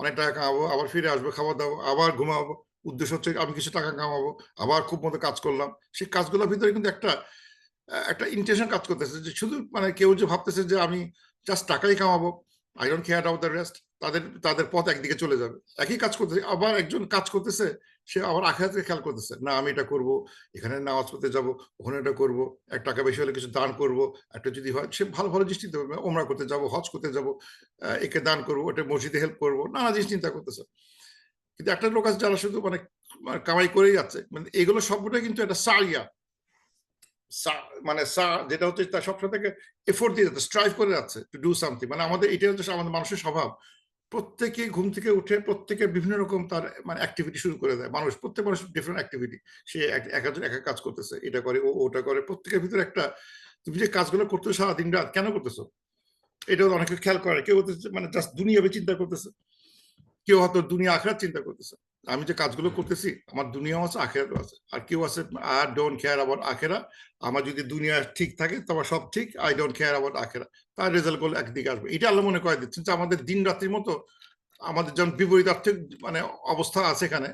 [SPEAKER 1] অনেক টাকা কামাবো, আবার ফিরে আসবো, খাবার দাবো, আবার ঘুমাবো, উদ্দেশ্য হচ্ছে আমি কিছু টাকা কামাবো, আবার খুব মতো কাজ করলাম। সেই কাজগুলোর ভিতরে কিন্তু একটা একটা ইন্টেনশন কাজ করতেছে, যে শুধু মানে কেউ যে ভাবতেছে যে আমি জাস্ট টাকাই কামাবো, I don't care about the rest, তাদের তাদের পথ একদিকে চলে যাবে। একই কাজ করতেছে, আবার একজন কাজ করতেছে, সে আবার আখিরাতকে খেয়াল করতেছে, না আমি এটা করব, এখানে নামাজ পড়তে যাব, ওখানে এটা করব, এক টাকা বেশি হলে কিছু দান করব, একটা যদি হয় সে ভালো ভালো জিনিস চিন্তা করবে, ওমরা করতে যাব, হজ করতে যাব, একে দান করব, ওটা মসজিদে হেল্প করব, নানা জিনিস চিন্তা করতেছে। কিন্তু একটা লোক আছে যারা শুধু মানে কামাই করেই যাচ্ছে, মানে এগুলো সবটাই কিন্তু একটা সারিয়া, মানে যেটা হচ্ছে তার সবসময় থেকে এফোর্ট দিয়ে যাচ্ছে, স্ট্রাইভ করে যাচ্ছে টু ডু সামথিং। মানে আমাদের এটা হচ্ছে আমাদের মানুষের স্বভাব, প্রত্যেকে ঘুম থেকে উঠে প্রত্যেকে বিভিন্ন রকম তার মানে অ্যাক্টিভিটি শুরু করে দেয়। প্রত্যেক মানুষ ডিফারেন্ট অ্যাক্টিভিটি, সে একজন এক কাজ করতেছে, এটা করে, ওটা করে, প্রত্যেকের ভিতরে একটা, তুমি যে কাজগুলো করতেছো সারা দিন রাত কেন করতেছো, এটা অনেকে খেয়াল করে। কেউ মানে জাস্ট দুনিয়াবে চিন্তা করতেছে, কেউ হয়তো দুনিয়া আখেরাত চিন্তা করতেছে। আমি যে কাজগুলো করতেছি আমার দুনিয়াও আছে, আখেরাতও আছে। আর কেউ আছে আই ডোন্ট কেয়ার অ্যাবাউট আখেরা, আমার যদি দুনিয়া ঠিক থাকে তোমার সব ঠিক, আই ডোন্ট কেয়ার অ্যাবাউট আখেরা, তার রেজাল্ট গুলো একদিকে আসবে। এটা আল্লাহ মনে করে দিচ্ছেন যে আমাদের দিন রাত্রির মতো আমাদের যেমন বিপরীতার্থক মানে অবস্থা আছে এখানে,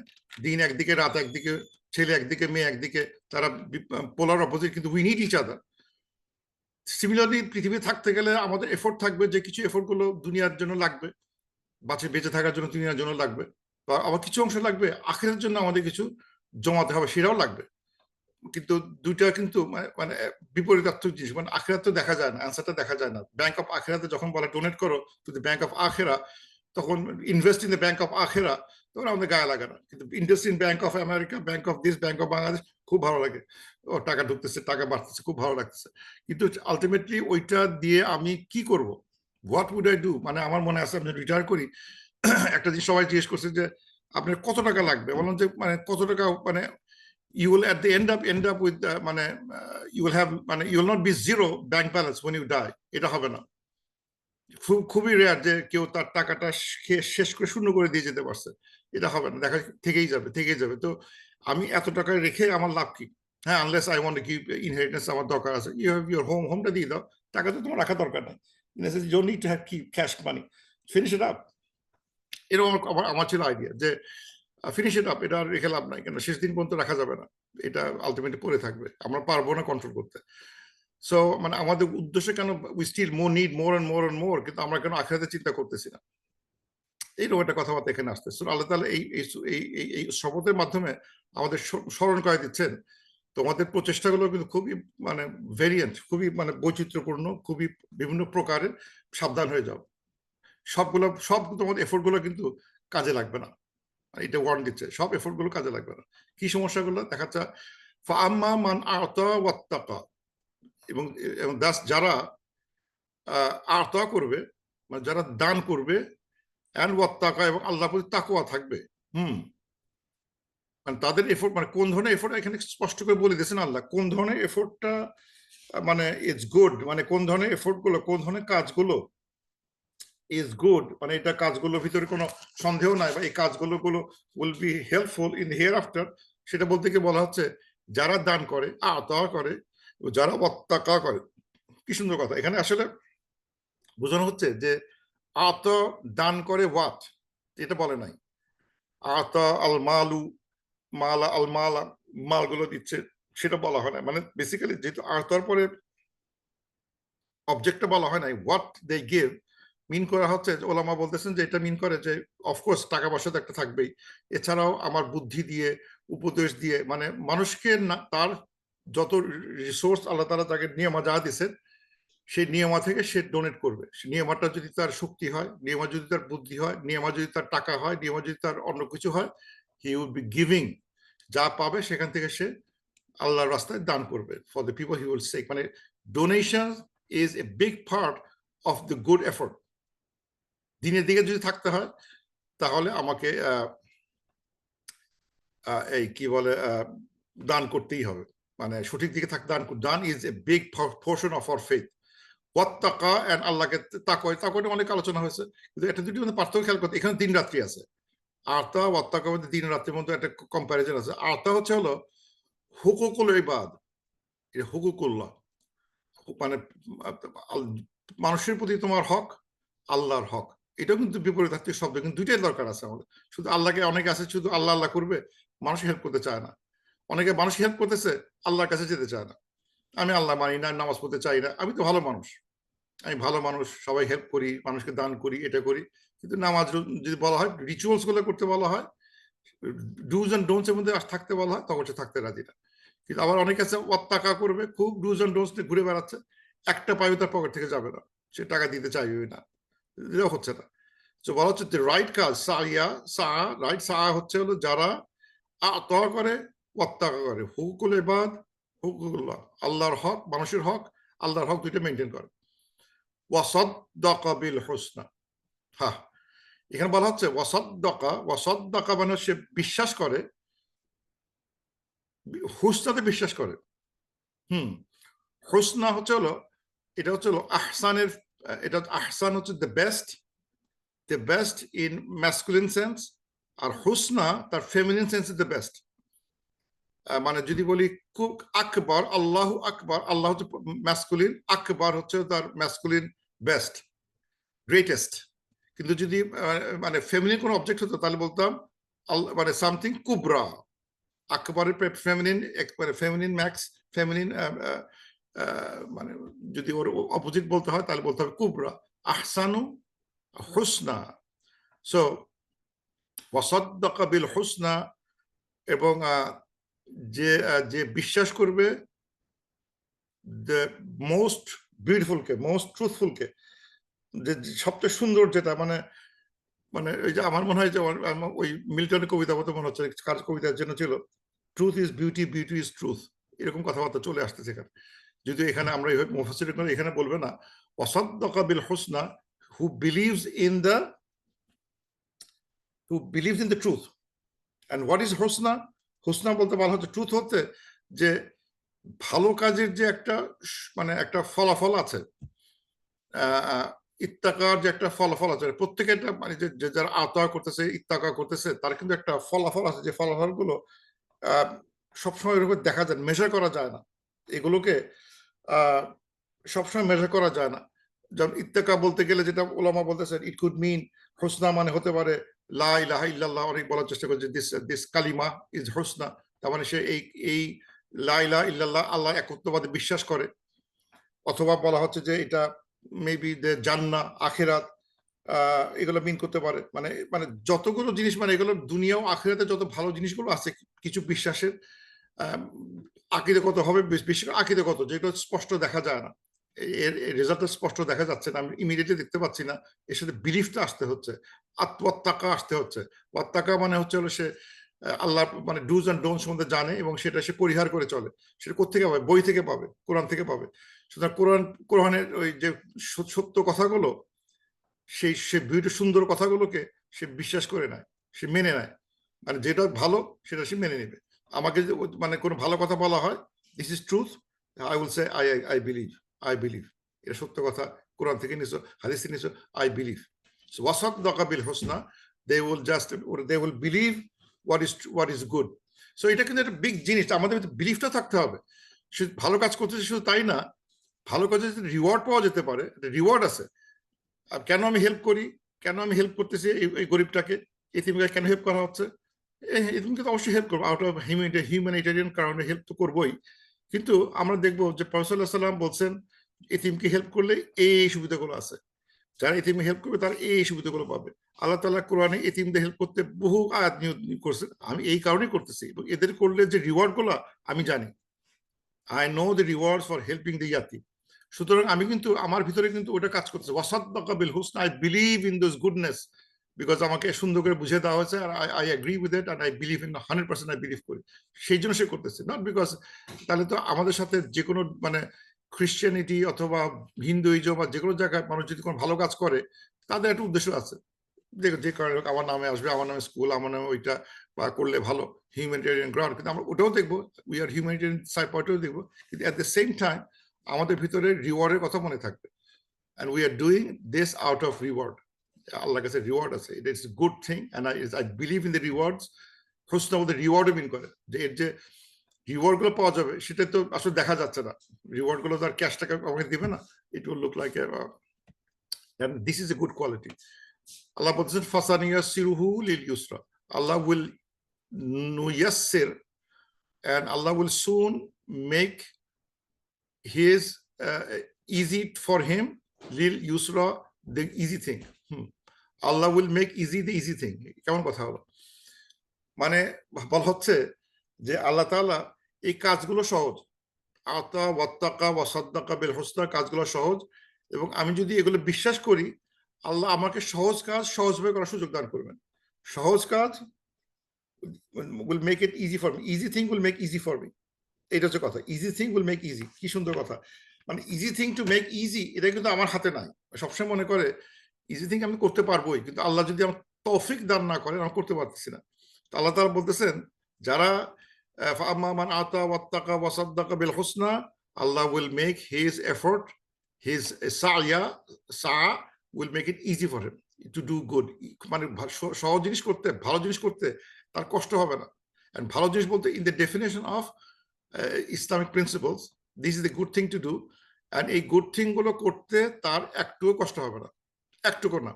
[SPEAKER 1] দিন একদিকে রাত একদিকে, ছেলে একদিকে মেয়ে একদিকে, তারা পোলার অপোজিট, কিন্তু we need each other. Similarly পৃথিবী থাকতে গেলে আমাদের এফোর্ট থাকবে, যে কিছু এফোর্ট গুলো দুনিয়ার জন্য লাগবে, বেঁচে থাকার জন্য দুনিয়ার জন্য লাগবে, আবার কিছু অংশ লাগবে আখিরাতের জন্য আমাদের কিছু জমাতে হবে, সেটাও লাগবে। কিন্তু দুইটা কিন্তু মানে বিপরীতার্থক জিনিস, মানে আখিরাত তো দেখা যায় না, অ্যান্সারটা দেখা যায় না। ব্যাংক অফ আখিরাতে যখন বলে ডোনেট করো টু দ্য ব্যাংক অফ আখিরা, তখন invest in the bank of আখিরা, তখন আমাদের গায়ে লাগে না। কিন্তু invest in bank of America, bank of this, bank of Bangladesh, খুব ভালো লাগে। ও টাকা ঢুকতেছে, টাকা বাড়তেছে, খুব ভালো লাগতেছে। কিন্তু আলটিমেটলি ওইটা দিয়ে আমি কি করব, হোয়াট উড আই ডু? মানে আমার মনে আছে আমি রিটায়ার করি, একটা জিনিস সবাই জিজ্ঞেস করছে যে আপনার কত টাকা লাগবে, বললাম যে মানে কত টাকা, মানে you will at the end up with মানে you will have মানে you will not be zero bank balance when you die, এটা হবে না। খুবই রেয়ার যে কেউ তার টাকাটা শেষ করে শূন্য করে দিয়ে যেতে পারছে, এটা হবে না, দেখা থেকেই যাবে। তো আমি এত টাকা রেখে আমার লাভ কি? হ্যাঁ, unless I want to give inheritance, আমার দরকার আছে, ইউ হ্যাভ ইউর হোমটা দিয়ে দাও, টাকা তো তোমার রাখা দরকার নেই, you don't need to have cash money, finish it up. এরকম আমার ছিল আইডিয়া যে ফিনিশ ইট আপ, এটা রেখে লাভ নাই, কেন শেষ দিন পর্যন্ত রাখা যাবে না, এটা আলটিমেটলি পড়ে থাকবে, আমরা পারবো না কন্ট্রোল করতে। সো মানে আমাদের উদ্দেশ্য কেন we still need more and more, কিন্তু আমরা কেন আখিরাতে চিন্তা করতেছি না, এইরকম একটা কথাবার্তা এখানে আসতেছে। আল্লাহ তাআলা এই শপথের মাধ্যমে আমাদের স্মরণ করে দিচ্ছেন, তোমাদের প্রচেষ্টাগুলো কিন্তু খুবই মানে ভেরিয়েন্ট, খুবই মানে বৈচিত্র্যপূর্ণ, খুবই বিভিন্ন প্রকারের, সাবধান হয়ে যাও, সব তোমাদের এফোর্ট গুলো কিন্তু কাজে লাগবে না, এটা ওয়ার্ন দিচ্ছে, সব এফোর্ট গুলো কাজে লাগবে না। কি সমস্যাগুলো দেখাচ্ছে? ফাআম্মা মান আতা ওয়াত্তাকা, এবং যারা আতা করবে, মানে যারা দান করবে, এন্ড ওয়াত্তাকা, এবং আল্লাহর প্রতি তাকওয়া থাকবে। মানে তাদের এফোর্ট, মানে কোন ধরনের এফোর্ট এখানে স্পষ্ট করে বলে দিয়েছেন আল্লাহ, কোন ধরনের এফোর্টটা মানে ইটস গুড, মানে কোন ধরনের এফোর্ট গুলো, কোন ধরনের কাজগুলো ইজ গুড, মানে এটা কাজগুলোর ভিতরে কোনো সন্দেহ নাই, বা এই কাজগুলো will be helpful in here after, সেটা বলতে গিয়ে বলা হচ্ছে যারা দান করে, আতা করে, যারা ওয়াত্তাকা করে। কি সুন্দর কথা, এখানে আসলে বোঝানো হচ্ছে যে আত দান করে ওয়াত, এটা বলে নাই। আতা আল মালু, মালা আল মালা, মালগুলো দিচ্ছে, সেটা বলা হয় না। মানে বেসিক্যালি যেহেতু আতার পরে অবজেক্টটা বলা হয় নাই, হোয়াট দে গিভ মিন করা হচ্ছে, ওলামা বলতেছেন যে এটা মিন করে যে অফকোর্স টাকা পয়সা তো একটা থাকবেই, এছাড়াও আমার বুদ্ধি দিয়ে, উপদেশ দিয়ে, মানে মানুষকে তার যত রিসোর্স আল্লাহ তাআলা তাকে নিয়ামা যা দিয়েছেন, সেই নিয়ামা থেকে সে ডোনেট করবে। নিয়ামাটা যদি তার শক্তি হয়, নিয়ামা যদি তার বুদ্ধি হয়, নিয়ামা যদি তার টাকা হয়, নিয়ামা যদি তার অন্য কিছু হয়, হি উইল বি গিভিং, যা পাবে সেখান থেকে সে আল্লাহর রাস্তায় দান করবে, for the people he will sake. মানে donation is a big part of the good effort. দিনের দিকে যদি থাকতে হয় তাহলে আমাকে এই কি বলে দান করতেই হবে, মানে সঠিক দিকে থাকতে দান is a big portion of our faith. ওয়াত্তাকা, এন্ড আল্লাহকে তাকওয়া অনেক আলোচনা হয়েছে, কিন্তু এটা দুটি মধ্যে পার্থক্য খেয়াল করতে, এখানে দিন রাত্রি আছে। আর্তা ওয়াত্তাকার মধ্যে দিন রাত্রির মধ্যে একটা কম্প্যারিজন আছে। আর্তা হচ্ছে হলো হুকুকুল ইবাদ, এটা হুকুকুল্লাহ, মানে মানুষের প্রতি তোমার হক, আল্লাহর হক, এটাও কিন্তু বিপরীতার্থক শব্দ, কিন্তু দুইটাই দরকার আছে আমাদের। শুধু আল্লাহকে, অনেকে আছে শুধু আল্লাহ আল্লাহ করবে, মানুষ হেল্প করতে চায় না। অনেকে মানুষ হেল্প করতেছে, আল্লাহর কাছে যেতে চায় না। আমি আল্লাহ মানি না, নামাজ পড়তে চাই না, আমি তো ভালো মানুষ, আমি ভালো মানুষ, সবাই হেল্প করি, মানুষকে দান করি, এটা করি, কিন্তু নামাজ যদি বলা হয়, রিচুয়ালস গুলো করতে বলা হয়, ডুজ এন্ড ডোন্টস এর মধ্যে থাকতে বলা হয়, তখন সে থাকতে রাজি না। কিন্তু আবার অনেক আছে ওয়াত্তাকা করবে, খুব ডুজ এন্ড ডোন্টস নিয়ে ঘুরে বেড়াচ্ছে, একটা পায়ু তার পকেট থেকে যাবে না, সে টাকা দিতে চাইবে না, এটা হচ্ছে না। তো বলা হচ্ছে যে রাইট কাজ, রাইট সা হচ্ছে হলো যারা আত করে, ওয়াত্তাকা করে, হুকুকুল ইবাদ, হুকুকুল্লাহ, আল্লাহর হক, মানুষের হক, আল্লাহর হক, দুইটা মেনটেন করে। ওয়াসাদ্দাকা বিল হুসনা, হ্যাঁ, এখানে বলা হচ্ছে ওয়াসাদ্দাকা মানে সে বিশ্বাস করে, হুসনাতে বিশ্বাস করে। হুসনা হচ্ছে হলো, এটা হচ্ছে হলো আহসানের, এটা আহসান হচ্ছে the best in masculine sense, আর হুসনা তার feminine sense is the best. মানে যদি বলি খুব আকবর, আল্লাহু আকবর, আল্লাহ হচ্ছে ম্যাসকুলিন, আকবর হচ্ছে তার ম্যাসকুলিন বেস্ট, গ্রেটেস্ট। কিন্তু যদি মানে ফেমিনিন কোনো অবজেক্ট হতো তাহলে বলতাম মানে সামথিং কুবরা, একেবারে ফেমিনিন, একবারে ফেমিনিন ম্যাক্স, ফেমিনিন মানে যদি ওর অপোজিট বলতে হয় তাহলে বলতে হবে কুবরা, আহসানু, হুসনা। সো ওয়াসাদ্দাকা বিল হুসনা, এবং যে বিশ্বাস করবে দ্য মোস্ট বিউটিফুল কে, মোস্ট ট্রুথফুল কে, যে সবচেয়ে সুন্দর যেটা, মানে মানে ওই যে আমার মনে হয় যে ওই মিল্টনের কবিতা মতো মনে হচ্ছে, কার কবিতার জন্য ছিল, truth is beauty, beauty is truth, এরকম কথাবার্তা চলে আসতেছে এখানে। যদিও এখানে আমরা মুফাসসিরিন এখানে বলবে না ওয়াসাদ্দাকা বিল হুসনা, who believes in the truth. And what is হুসনা? হুসনা বলতে বলা হচ্ছে, ট্রুথ হচ্ছে যে ভালো কাজের যে একটা মানে একটা ফলাফল আছে, ইত্তাকার যে একটা ফলাফল আছে, প্রত্যেকে একটা মানে যে যারা আতা করতেছে, ইত্তাকা করতেছে, তার কিন্তু একটা ফলাফল আছে, যে ফলাফল গুলো সবসময় এরকম দেখা যায়, মেজার করা যায় না, এগুলোকে সবসময় মেজার করা যায় না। যেমন ইত্তেকা বলতে গেলে যেটা ওলামা বলতেছেন, ইট কুড মিন, হোসনা মানে হতে পারে লা ইলাহা ইল্লাল্লাহ, অনেক বলার চেষ্টা করছে দিস কালিমা ইজ হোসনা, তার মানে সে এই লা ইলাহা ইল্লাল্লাহ, আল্লাহ একত্ববাদে বিশ্বাস করে। অথবা বলা হচ্ছে যে এটা মেবি জান্নাহ, আখিরাত, এগুলো মিন করতে পারে, মানে মানে যতগুলো জিনিস, মানে এগুলো দুনিয়াও আখিরাতে যত ভালো জিনিসগুলো আছে কিছু বিশ্বাসের আকীদাগত হবে, বেশি করে আকীদাগত, যেগুলো স্পষ্ট দেখা যায় না, এর রেজাল্ট স্পষ্ট দেখা যাচ্ছে না, আমি ইমিডিয়েটলি দেখতে পাচ্ছি না, এর সাথে বিলিফটা আসতে হচ্ছে, আত্মত্যাকা আসতে হচ্ছে। ওয়াত্তাকা মানে হচ্ছে হলো সে আল্লাহ মানে ডুজ অ্যান্ড ডোন্টস সম্বন্ধে জানে এবং সেটা সে পরিহার করে চলে। সেটা কোত্থেকে পাবে? বই থেকে পাবে, কোরআন থেকে পাবে। সুতরাং কোরআনের ওই যে সত্য কথাগুলো, সে বিউটি সুন্দর কথাগুলোকে সে বিশ্বাস করে নেয়, সে মেনে নেয়, মানে যেটা ভালো সেটা সে মেনে নেবে। আমাকে যদি মানে কোনো ভালো কথা বলা হয়, this is truth, I will say I believe, এটা সত্য কথা, কোরআন থেকে নিছো, হাদিস থেকে নিছো, আই বিলিভ। সো ওয়াসাদ্দাকা বিল হুসনা, they will believe what is good. So এটা কিন্তু একটা বিগ জিনিস, আমাদের বিলিফটা থাকতে হবে। সে ভালো কাজ করতেছে শুধু তাই না, ভালো কাজে রিওয়ার্ড পাওয়া যেতে পারে, রিওয়ার্ড আছে। কেন আমি হেল্প করি, কেন আমি হেল্প করতেছি এই গরিবটাকে, এতিমকে কেন হেল্প করা হচ্ছে? এতিমকে তো অবশ্যই হেল্প করবো, আউট অফ হিউম্যানিটেরিয়ান কারণে হেল্প তো করবোই। কিন্তু আমরা দেখবো যে প্রফেসর সাল্লাল্লাহু আলাইহি ওয়াসাল্লাম বলছেন, এতিমকে হেল্প করলে এই সুবিধাগুলো আছে, যারা এতিমকে হেল্প করবে তারা এই সুবিধাগুলো পাবে। আল্লাহ তাআলা কোরআনে এতিমদের হেল্প করতে বহু আয়াত নিয়োগ করছেন, আমি এই কারণেই করতেছি, এবং এদের করলে যে রিওয়ার্ড গুলো আমি জানি, I know the rewards for helping the ইয়াতিম। সুতরাং আমি কিন্তু আমার ভিতরে কিন্তু ওটা কাজ করতেছে, ওয়াসাদ্দাকা বিল হুসনা, I believe in those goodness, because আমাকে সুন্দর করে বুঝিয়ে দেওয়া হয়েছে, আর I agree with it, and I believe in 100%, I believe করি, সেই জন্য সে করতেছে, নট বিকজ। তাহলে তো আমাদের সাথে যে কোনো মানে খ্রিস্টানিটি অথবা হিন্দুইজম বা যে কোনো জায়গায় মানুষ যদি কোনো ভালো কাজ করে, তাদের একটা উদ্দেশ্য আছে, যে কারণে আমার নামে আসবে, আমার নামে স্কুল, আমার নামে ওইটা বা করলে ভালো, হিউম্যানিটেরিয়ান গ্রাউন্ড, কিন্তু আমরা ওটাও দেখবো, উই আর হিউম্যানিটেরিয়ান সাইড পয়েন্টও দেখবো, কিন্তু অ্যাট দ্য সেম টাইম আমাদের ভিতরে রিওয়ার্ডের কথা মনে থাকবে, and we are doing this out of reward. আল্লাহর কাছে রিওয়ার্ড আছে, it is a good thing, and I believe in the rewards. হোসনা বলতে রিওয়ার্ড মিন করে, যে এর যে রিওয়ার্ড গুলো পাওয়া যাবে সেটা তো আসলে দেখা যাচ্ছে না, রিওয়ার্ড গুলো তো আর ক্যাশ টাকা আমাকে দিবে না, it will look like and this is a good quality. Allah বলছেন ফাসানিয়াসিরুহু লিল ইউসরা, Allah will nuyassir, and Allah will soon make his easy for him, lil yusra, the easy thing. Allah will make easy the easy thing. কেমন কথা হলো? মানে বলা হচ্ছে যে আল্লাহ তাআলা এই কাজগুলো সহজ, আতা ওয়াত্তাকা ওয়াসাদ্দাকা বিল হুসনা, কাজগুলো সহজ, এবং আমি যদি এগুলো বিশ্বাস করি, আল্লাহ আমাকে সহজ কাজ সহজভাবে করার সুযোগ দান করবেন। সহজ কাজ will make it easy for me, easy thing will make easy for me, এটা হচ্ছে কথা, easy thing will make easy, কি সুন্দর কথা, মানে easy thing to make easy, এটা কিন্তু আমার হাতে নাই। সবসময় মনে করে ইজি থিং আমি করতে পারবোই, কিন্তু আল্লাহ যদি আমার তৌফিক দান না করে আমি করতে পারতেছি না। তো আল্লাহ তাআলা বলতেছেন, যারা ফাআম্মা মান আতা ওয়াত্তাকা ওয়াসাদ্দাকা বিল হুসনা, আল্লাহ will make his effort, his সা will make it easy for him to do good, মানে সহজ জিনিস করতে, ভালো জিনিস করতে তার কষ্ট হবে না। এন্ড ভালো জিনিস বলতে in the definition of Islamic principles, this is the good thing to do, and এই গুড থিং গুলো করতে তার একটুও কষ্ট হবে না, একটুকু না।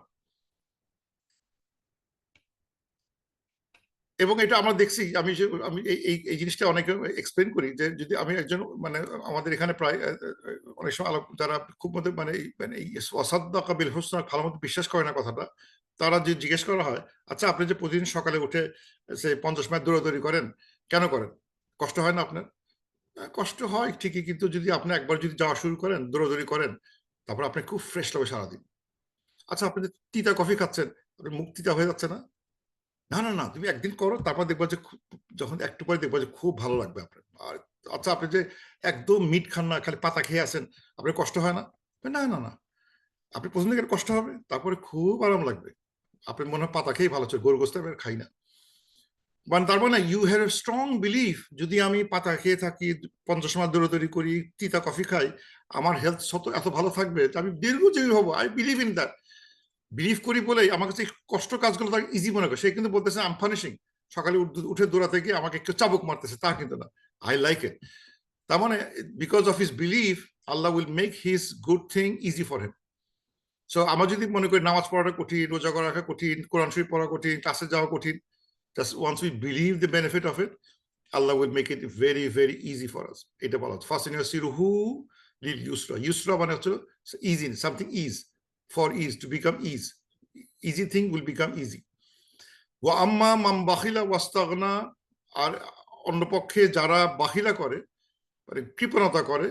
[SPEAKER 1] এবং এটা আমরা দেখছি, আমি এই জিনিসটা অনেকে এক্সপ্লেন করি যে যদি আমি একজন মানে আমাদের এখানে প্রায় অনেক সময় যারা খুব মধ্যে মানে এই ওয়াসাদ্দাকা বিল হুসনা ভালো মতো বিশ্বাস করে না কথাটা, তারা যে জিজ্ঞেস করা হয়, আচ্ছা আপনি যে প্রতিদিন সকালে উঠে সে 50 মাইল দৌড়াদৌড়ি করেন, কেন করেন? কষ্ট হয় না আপনার? কষ্ট হয় ঠিকই, কিন্তু যদি আপনি একবার যদি যাওয়া শুরু করেন, দৌড়াদৌড়ি করেন, তারপর আপনি খুব ফ্রেশ লাগবে সারাদিন। আচ্ছা আপনি যে তিতা কফি খাচ্ছেন, আপনার মুখ তিতা হয়ে যাচ্ছে না? না, না, না, তুমি একদিন করো, তারপর দেখবা যে যখন একটু পরে দেখবা যে খুব ভালো লাগবে আপনার। আর আচ্ছা আপনি যে একদম মিট খান না, খালি পাতা খেয়ে আছেন, আপনার কষ্ট হয় না? না, না, না। আপনি ১ম দিকে কষ্ট হবে, তারপরে খুব আরাম লাগবে। আপনার মনে হয় পাতা খেয়েই ভালো হচ্ছে, গরু গোশত আমি আর খাই না। মানে তার মানে you have a strong belief, যদি আমি পাতা খেয়ে থাকি, ৫০ মাইল দৌড়াদৌড়ি করি, তিতা কফি খাই, আমার হেলথ এত ভালো থাকবে যে আমি দীর্ঘজীবী হবো। I believe in that. Believe করি বলেই আমার কাছে কষ্ট কাজগুলো তাকে ইজি মনে করে। সে কিন্তু বলতেছে আম ফানিশিং, সকালে উঠে দৌড়াতে গিয়ে আমাকে একটু চাবুক মারতেছে, তা কিন্তু না। I like it. তার মানে because of his believe, Allah will make his good thing easy for him. So আমরা যদি মনে করি নামাজ পড়াটা কঠিন, রোজা করা রাখা কঠিন, কোরআন শরীফ পড়া কঠিন, ক্লাসে যাওয়া কঠিন, just once we believe the benefit of it, Allah will make it very very easy for us. এটা বলা হচ্ছে ফাসিন ইয়াসিরুহু লিল ইউসরা। ইউসরা মানে হচ্ছে easy, something is, for is, to become is, easy thing will become easy. ওয়া আম্মা মান বাখিলা ওয়াস্তাগনা, আর অন্য পক্ষে যারা বাখিলা করে, মানে কৃপণতা করে,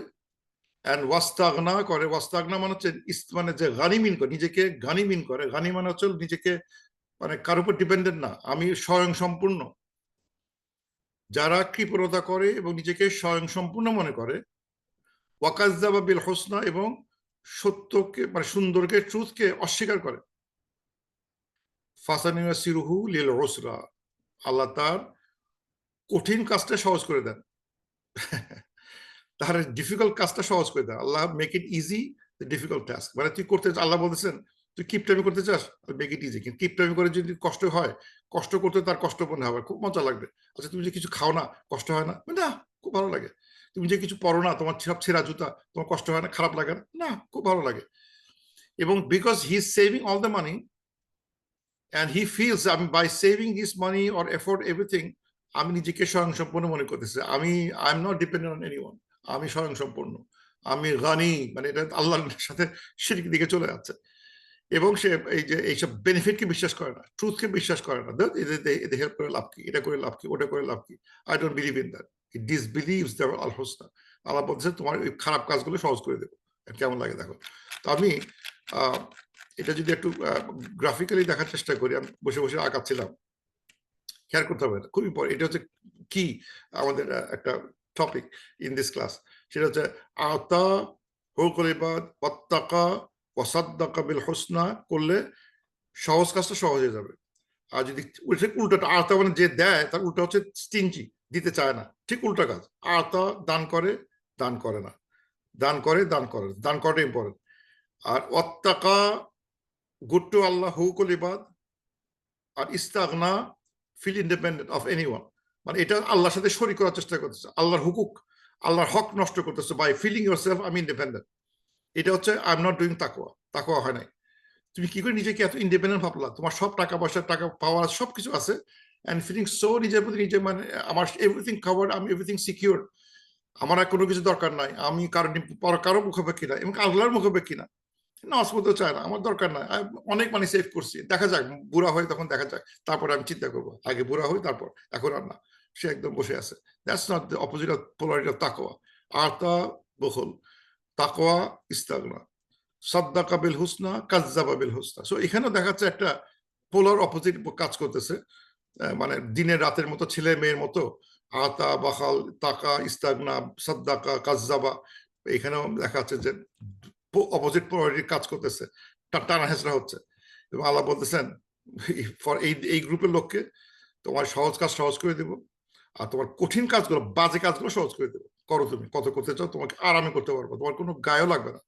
[SPEAKER 1] এন্ড ওয়াস্তাগনা করে, ওয়াস্তাগনা মানে হচ্ছে মানে যে গানিমিন করে, নিজেকে গানিমিন করে, গানি মানে হচ্ছে নিজেকে মানে কার উপর ডিপেন্ডেন্ট না, আমি স্বয়ং সম্পূর্ণ। যারা কৃপণতা করে এবং নিজেকে স্বয়ং সম্পূর্ণ মনে করে, ওয়াকাজ্জাবা বিল হোসনা, এবং সত্যকে মানে সুন্দরকে, ট্রুথকে অস্বীকার করে, ফাসানিয়াসিরুহু লিল উসরা, আল্লাহ তার কঠিন কাজটা সহজ করে দেন। তার ডিফিকাল্ট কাজটা সহজ করে দেন। আল্লাহ make it easy the difficult task. মানে তুই করতে, আল্লাহ বলতেছেন তুই কিপটামি করতে চাস, মেক ইট ইজি। কিন্তু কিপটামি করে যদি কষ্ট হয়, কষ্ট করতে তার কষ্ট মনে হবে, খুব মজা লাগবে। আচ্ছা তুমি যে কিছু খাও না, কষ্ট হয় না? না, খুব ভালো লাগে। তুমি যে কিছু পড়ো না, তোমার সব ছেঁড়া জুতা, তোমার কষ্ট হয় না, খারাপ লাগে না? না, খুব ভালো লাগে। এবং because he is saving all the money, and he feels by saving his money or effort everything, আমি নিজেকে স্বয়ংসম্পূর্ণ মনে করতেছি। I am not dependent on anyone. আমি স্বয়ংসম্পূর্ণ, আমি গানি, মানে এটা আল্লাহর সাথে শিরক দিকে চলে যাচ্ছে। এবং সে এই যে এইসব বেনিফিটকে বিশ্বাস করে না, ট্রুথকে বিশ্বাস করে না। এদের হেল্প করে লাভ কি, এটা করে লাভ কি, ওটা করে লাভ কি? I don't believe in that. It disbelieves the আল হোসনা। আল্লাহ বলছে তোমার ওই খারাপ কাজগুলো সহজ করে দেবো। কেমন লাগে দেখো। তো আমি এটা যদি একটু গ্রাফিক্যালি দেখার চেষ্টা করি, আমি বসে বসে আঁকাচ্ছিলাম, খেয়াল করতে হবে, খুবই পরে এটা হচ্ছে কি আমাদের একটা টপিক ইন দিস ক্লাস। সেটা হচ্ছে আতা হুকুল ইবাদ ওয়াত্তাকা ওয়াসাদ্দাকা বিল হুসনা করলে সহজ কাজটা সহজ হয়ে যাবে। আর যদি উল্টাটা, আতা মানে যে দেয় তার উল্টা হচ্ছে স্টিনজি, দিতে চায় না, ঠিক উল্টা কাজ। আতা দান করে, দান করে না, দান করে, দান করে, দান করাটা ইম্পর্টেন্ট। আর ওয়াত্তাকা গুড টু আল্লাহ হুকুল ইবাদ, আর ইস্তাগনা ফিল ইন্ডিপেন্ডেন্ট অফ এনিওয়ান, মানে এটা আল্লাহর সাথে শরীক করার চেষ্টা করতেছে, আল্লাহর হুকুক, আল্লাহর হক নষ্ট করতেছে বাই ফিলিং ইউরসেলফ আমি ইন্ডিপেন্ডেন্ট। এটা হচ্ছে আই এম নট ডুইং তাকওয়া। তাকওয়া হয় নাই। তুমি কি করে নিজেকে এত ইন্ডিপেন্ডেন্ট ভাবলা? তোমার সব টাকা পয়সা, টাকা পাওয়ার সবকিছু আছে, এন্ড ফিলিং সো নিজের প্রতি নিজে, মানে আমার এভরিথিং কভার্ড, আমি এভরিথিং সিকিউর, আমার আর কোনো কিছু দরকার নাই, আমি কারো মুখাপেক্ষী না, এবং আল্লাহর মুখাপেক্ষী না। নামাজ পড়তে চায় না, আমার দরকার নাই, অনেক মানি সেভ করছি, দেখা যাক বুড়া হয় তখন দেখা যাক, তারপরে আমি চিন্তা করবো, আগে বুড়া হই তারপর, এখন আর না। সে একদম বসে আছে। That's not the opposite of polarity of তাকওয়া। আতা বখল, তাকওয়া ইস্তাগনা, সাদ্দাকা বিল হুসনা কাজ্জাবা বিল হুসনা। সো এখানেও দেখা যাচ্ছে একটা পোলার অপোজিট কাজ করতেছে, মানে দিনের রাতের মতো, ছেলে মেয়ের মতো। আতা বাখাল, তাকা ইস্তাগনা, সাদ্দাকা কাজ্জাবা, এখানেও দেখা যাচ্ছে যে অপোজিট পোলারিটির কাজ করতেছে, টানা হেঁচড়া হচ্ছে। এবং আল্লাহ বলতেছেন ফর এই গ্রুপের লোককে তোমার সহজ কাজ সহজ করে দেব, আর তোমার কঠিন কাজগুলো, বাজে কাজগুলো সহজ করে দেবো। করো, তুমি কত করতে চাও, তোমাকে আরামে করতে পারবো, তোমার কোনো গায়েও লাগবে না।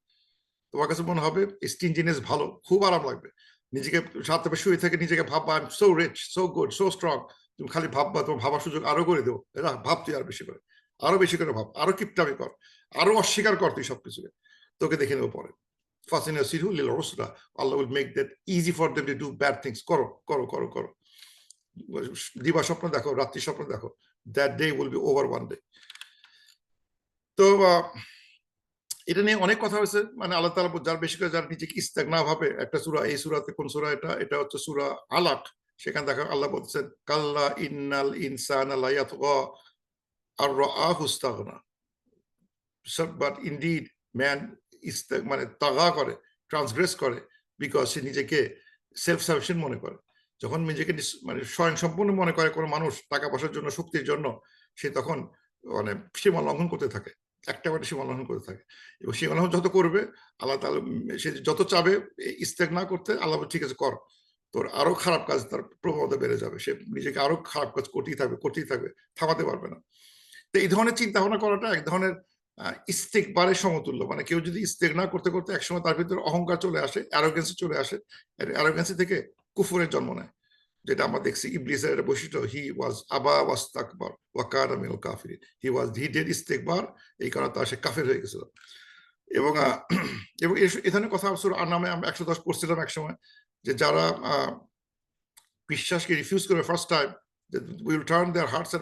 [SPEAKER 1] তোমার কাছে মনে হবে স্টিনজিনেস ভালো, খুব আরাম লাগবে। নিজেকে সাথে শুয়ে থেকে নিজেকে ভাববা I am so rich, so good, so strong. তুমি খালি ভাববা, তোমার ভাবার সুযোগ আরো করে দেবো। এটা ভাব, তুই আরো বেশি করে, আরো বেশি করে ভাব, আরো কিপটামি কর, আরো অস্বীকার কর তুই সবকিছুকে, তোকে দেখে নেবো পরে। ফাসিনাসিরু লিল উসরা, আল্লাহ will make that easy for them to do bad things. করো করো করো করো। দিবা স্বপ্ন দেখো, রাত্রি স্বপ্ন দেখো, that day will be over one day. তো এটা নিয়ে অনেক কথা হয়েছে, মানে আল্লাহ তাআলা যার বেশি করে যার নিজেকে ইস্তেগনা ভাবে, একটা সূরা, এই সূরাতে কোন সূরা এটা হচ্ছে সূরা আলাক, সেখানে দেখা আল্লাহ বলছেন কাল্লা ইন্নাল ইনসানা লা ইয়াতগা আর রাআহু ইস্তাগনা, বাট ইনডিড ম্যান মানে তাগা করে, ট্রান্সগ্রেস করে, বিকজ সে নিজেকে সেলফ সাফিসিয়েন্ট মনে করে। যখন নিজেকে মানে স্বয়ং সম্পূর্ণ মনে করে কোনো মানুষ টাকা পয়সার জন্য, শক্তির জন্য, সে তখন মানে সীমা লঙ্ঘন করতে থাকে, একটা সীমা লঙ্ঘন করতে থাকে। এবং সীমা লঙ্ঘন যত করবে আল্লাহ তাআলা, সে যত চাবে ইস্তেগনা করতে, আল্লাহ ঠিক আছে কর, তোর আরো খারাপ কাজ তার প্রবণতা বেড়ে যাবে, সে নিজেকে আরো খারাপ কাজ করতেই থাকবে, থামাতে পারবে না। তো এই ধরনের চিন্তা ভাবনা করাটা এক ধরনের ইস্তেকবারের সমতুল্য। মানে কেউ যদি ইস্তেগনা করতে করতে একসময় তার ভিতরে অহংকার চলে আসে, অ্যারোগেন্সি চলে আসে, অ্যারোগেন্সি থেকে কুফরের জন্ম নেয়, যেটা আমরা দেখছি ইবলিসের একটা বৈশিষ্ট্য, হি ওয়াজ আবা ওয়াস্তাকবার ওয়া কানা মিনাল কাফিরিন, হি ডিড ইস্তেকবার, এই কারণে তার সে কাফের হয়ে গেছিল। এবং এবং এখানে কথা সূরা আনামে আমরা 110 পড়ছিলাম একসময়, যে যারা বিশ্বাসকে রিফিউজ করে first time, will turn their hearts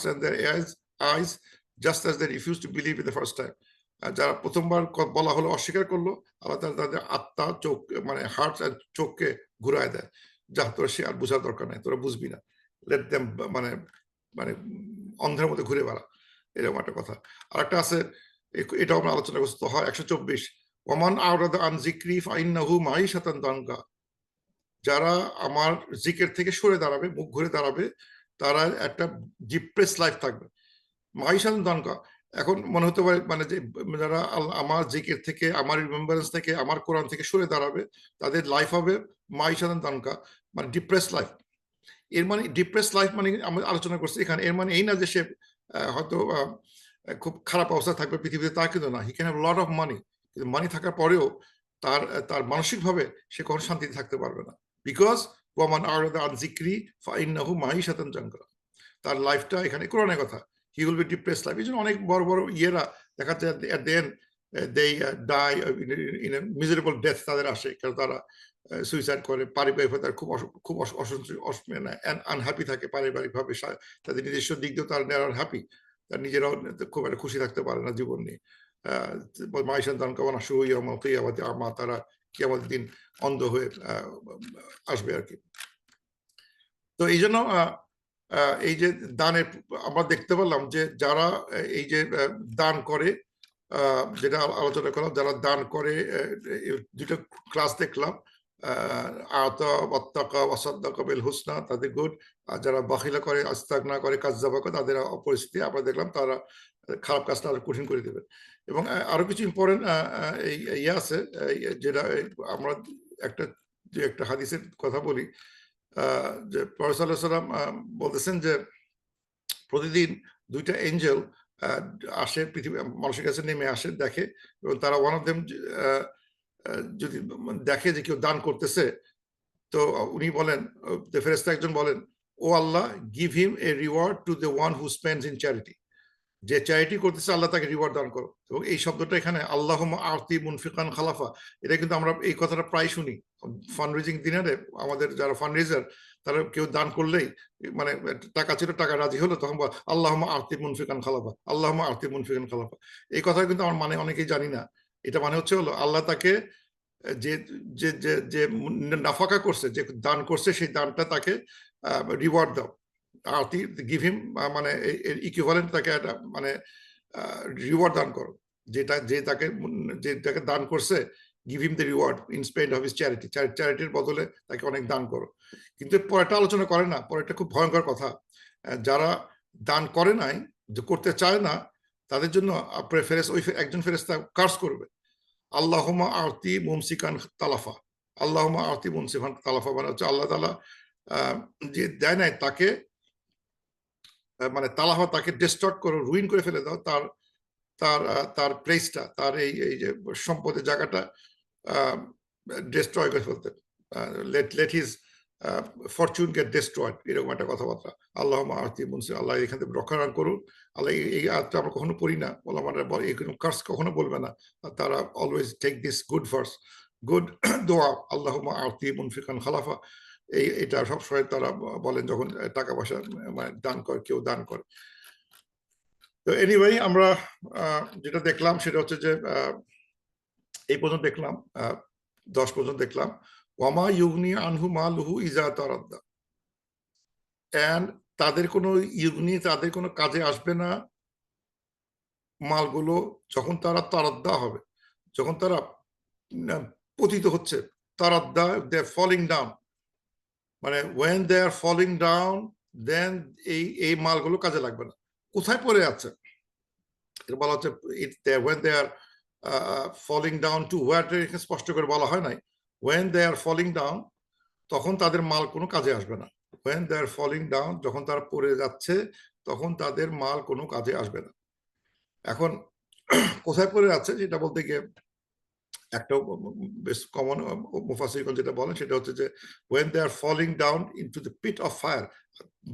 [SPEAKER 1] and their eyes just as they refuse to believe in the first time. যারা প্রথমবার বলা হলো অস্বীকার করলো, আল্লাহ তাআলা তাদের আত্মা, চোখ, মানে হার্ট আর চোখকে ঘুরায় দেয়, যা তোরা সে আর বোঝার দরকার নাই, তোরা বুঝবি না, লেট দেম, মানে মানে অন্ধের মধ্যে ঘুরে বেড়া, এরকম একটা কথা। আর একটা আছে, এটাও আমরা আলোচনা করছি, তো হয় 124, ওমান আওরাদা আন যিকরি ফাইন্নাহু মাঈশাতান দানকা, যারা আমার জিকের থেকে সরে দাঁড়াবে, মুখ ঘুরে দাঁড়াবে, তারা একটা ডিপ্রেস লাইফ থাকবে। মাইশান দানকা, এখন মনে হতে পারে মানে যে যারা আমার জিকের থেকে, আমার রিমেম্বারেন্স থেকে, আমার কোরআন থেকে সরে দাঁড়াবে, তাদের লাইফ হবে মাইশান দানকা, মানে ডিপ্রেস লাইফ। এর মানে ডিপ্রেস লাইফ মানে আমরা আলোচনা করছি এখানে, এর মানে এই না যে সে হয়তো খুব খারাপ অবস্থা থাকবে পৃথিবীতে, তা কিন্তু না। He can have lot of money, কিন্তু মানি থাকার পরেও তার তার মানসিকভাবে সে কখনো শান্তিতে থাকতে পারবে না, বিকজ ওয়ামান আরাদা আন যিকরি ফাইন্নাহু মাঈশাতান জানকা, তার লাইফটা এখানে কোরআনের কথা, he will be depress life. এই জন্য অনেক বড় বড় ইয়েরা দেখা যায় at the end they die in a miserable death, তাদের আসে, কারণ তারা সুইসাইড করে, পারিবারিকভাবে তারা খুব আনহ্যাপি থাকে, পারিবারিকভাবে তাদের নিজস্ব দিক দিয়েও তারা হ্যাপি, তার নিজেরাও খুব একটা খুশি থাকতে পারে না জীবন নিয়ে। মাইশান দান কাবানা শুইয়া আমা, তারা কিয়ামতের দিন অন্ধ হয়ে আসবে আর কি। তো এই জন্য এই যে দানের আমরা দেখতে পেলাম যে যারা এই যে দান করে, যেটা আলোচনা করলাম, যারা দান করে, দুটো ক্লাস দেখলাম, হুসনা, তাদের গুড। আর যারা বাখিলা করে, আস্তাগনা করে, কাযযাবা করে, তাদের পরিস্থিতি আমরা দেখলাম, তারা খারাপ কাজটা আরো কঠিন করে দেবে। এবং আরো কিছু ইম্পর্টেন্ট ইয়ে আছে, যেটা আমরা একটা হাদিসের কথা বলি, যে প্রফেসর সাল্লাল্লাহু আলাইহি ওয়াসাল্লাম বলতেছেন যে প্রতিদিন 2টা এঞ্জেল আসে, পৃথিবী মানুষের কাছে নেমে আসে, দেখে, এবং তারা ওয়ান অফ দেম যদি দেখে যে কেউ দান করতেছে, তো উনি বলেন, ফেরেশতা একজন বলেন, ও আল্লাহ, give him a reward to the one who spends in charity, যে চ্যারিটি করতেছে আল্লাহ তাকে রিওয়ার্ড দান করো। এবং এই শব্দটা এখানে আল্লাহুম্মা আতি মুনফিকান খালাফা, এটা কিন্তু আমরা এই কথাটা প্রায় শুনি ফান্ড রেজিং দিনারে। আমাদের যারা ফান্ড রেজার, তারা কেউ দান করলেই, মানে টাকা ছিল, টাকা রাজি হলো, তখন আল্লাহুম্মা আতি মুনফিকান খালাফা, আল্লাহুম্মা আতি মুনফিকান খালাফা। এই কথা কিন্তু আমার মানে অনেকেই জানি না। এটা মানে হচ্ছে হলো আল্লাহ তাকে যে যে যে যে নাফাকা করছে, যে দান করছে, সেই দানটা তাকে রিওয়ার্ড দাও, আরতি গিভ হিম, মানে ইকুইভ্যালেন্ট তাকে একটা মানে রিওয়ার্ড দান করো, যেটাকে দান করছে, give him the reward in spend of his charity, চ্যারিটির বদলে তাকে অনেক দান করো। কিন্তু পরেরটা আলোচনা করে না, পরেরটা খুব ভয়ঙ্কর কথা, যারা দান করে নাই, যে করতে চায় না, তাদের জন্য ওই একজন ফেরেশতা কার্স করবে, আল্লাহুম্মা আতি মুমসিকান তালাফা, আল্লাহুম্মা আতি মুমসিকান তালাফা, মানে হচ্ছে আল্লাহ তাআলা যে দেয় নাই তাকে, মানে তালাফা, তাকে ডিস্টর্ট করো, রুইন করে ফেলে দাও, তার তার তার প্লেসটা, তার এই যে সম্পদের জায়গাটা ডিস্ট্রয় করে ফেলতে, let his fortune get destroyed, এরকম একটা কথাবার্তা। আল্লাহুম্মা আতি মুনসি, আল্লাহ এখান থেকে রক্ষা করুন। আল্লাহ, এই আয়াতটা আমরা কখনো পড়ি না, ওলামারা এরকম কার্স কখনো বলবে না, তারা always take this good verse, good দোয়া, আল্লাহুম্মা আতি মুনফিকান খালাফা। এটা সবসময় তারা বলেন যখন টাকা পয়সা মানে দান করে, কেউ দান করে। তো এনিওয়ে আমরা যেটা দেখলাম সেটা হচ্ছে যে এই পর্যন্ত দেখলাম 10 পর্যন্ত দেখলাম ওয়ামা ইউগনি আনহু মালুহু ইজা তারাদ্দা, এন্ড তাদের কোনো ইউগনি, তাদের কোনো কাজে আসবে না মালগুলো যখন তারা তারাদ্দা হবে, যখন তারা পতিত হচ্ছে। তারাদ্দা, দে আর ফলিং ডাউন, মানে when they are falling down then এই মালগুলো কাজে লাগবে না। কোথায় পড়ে আছে এটা বলা হচ্ছে when they are falling down to where, স্পষ্ট করে বলা হয় নাই। when they are falling down তখন তাদের মাল কোনো কাজে আসবে না। when they are falling down, যখন তারা পড়ে যাচ্ছে তখন তাদের মাল কোনো কাজে আসবে না। এখন কোথায় পড়ে আছে সেটা বলতে গিয়ে একটা বেশ কমন মুফাসসিরগণ যেটা বলেন সেটা হচ্ছে যে when they are falling down into the pit of fire,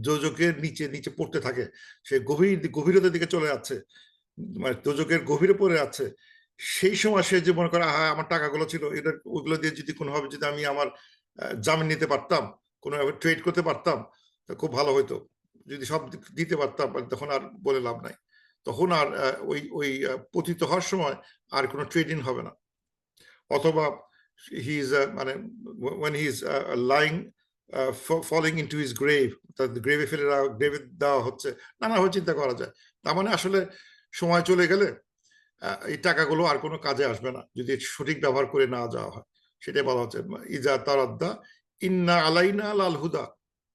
[SPEAKER 1] দোজখের নিচে নিচে পড়তে থাকে, সে গভীরতার দিকে চলে যাচ্ছে, মানে দোজখের গভীরে পড়ে আছে, সেই সময় সে যে মনে করে হ্যাঁ আমার টাকাগুলো ছিল, এটা ওইগুলো দিয়ে যদি কোনোভাবে যদি আমি আমার জামিন নিতে পারতাম, কোনোভাবে ট্রেড করতে পারতাম তা খুব ভালো হইতো, যদি সব দিতে পারতাম, তখন আর বলে লাভ নাই, তখন আর ওই পতিত হওয়ার সময় আর কোনো ট্রেডিং হবে না। অথবা হি ইজ মানে when he is lying falling into his grave, তার গ্রেভে ফেলে গ্রেভে দেওয়া হচ্ছে, নানাভাবে চিন্তা করা যায়। তার মানে আসলে সময় চলে গেলে এই টাকাগুলো আর কোনো কাজে আসবে না যদি সঠিক ব্যবহার করে না যাওয়া হয়, সেটাই বলা হচ্ছে ইজা তারাদ্দা ইন্না আলাইনা লাল হুদা।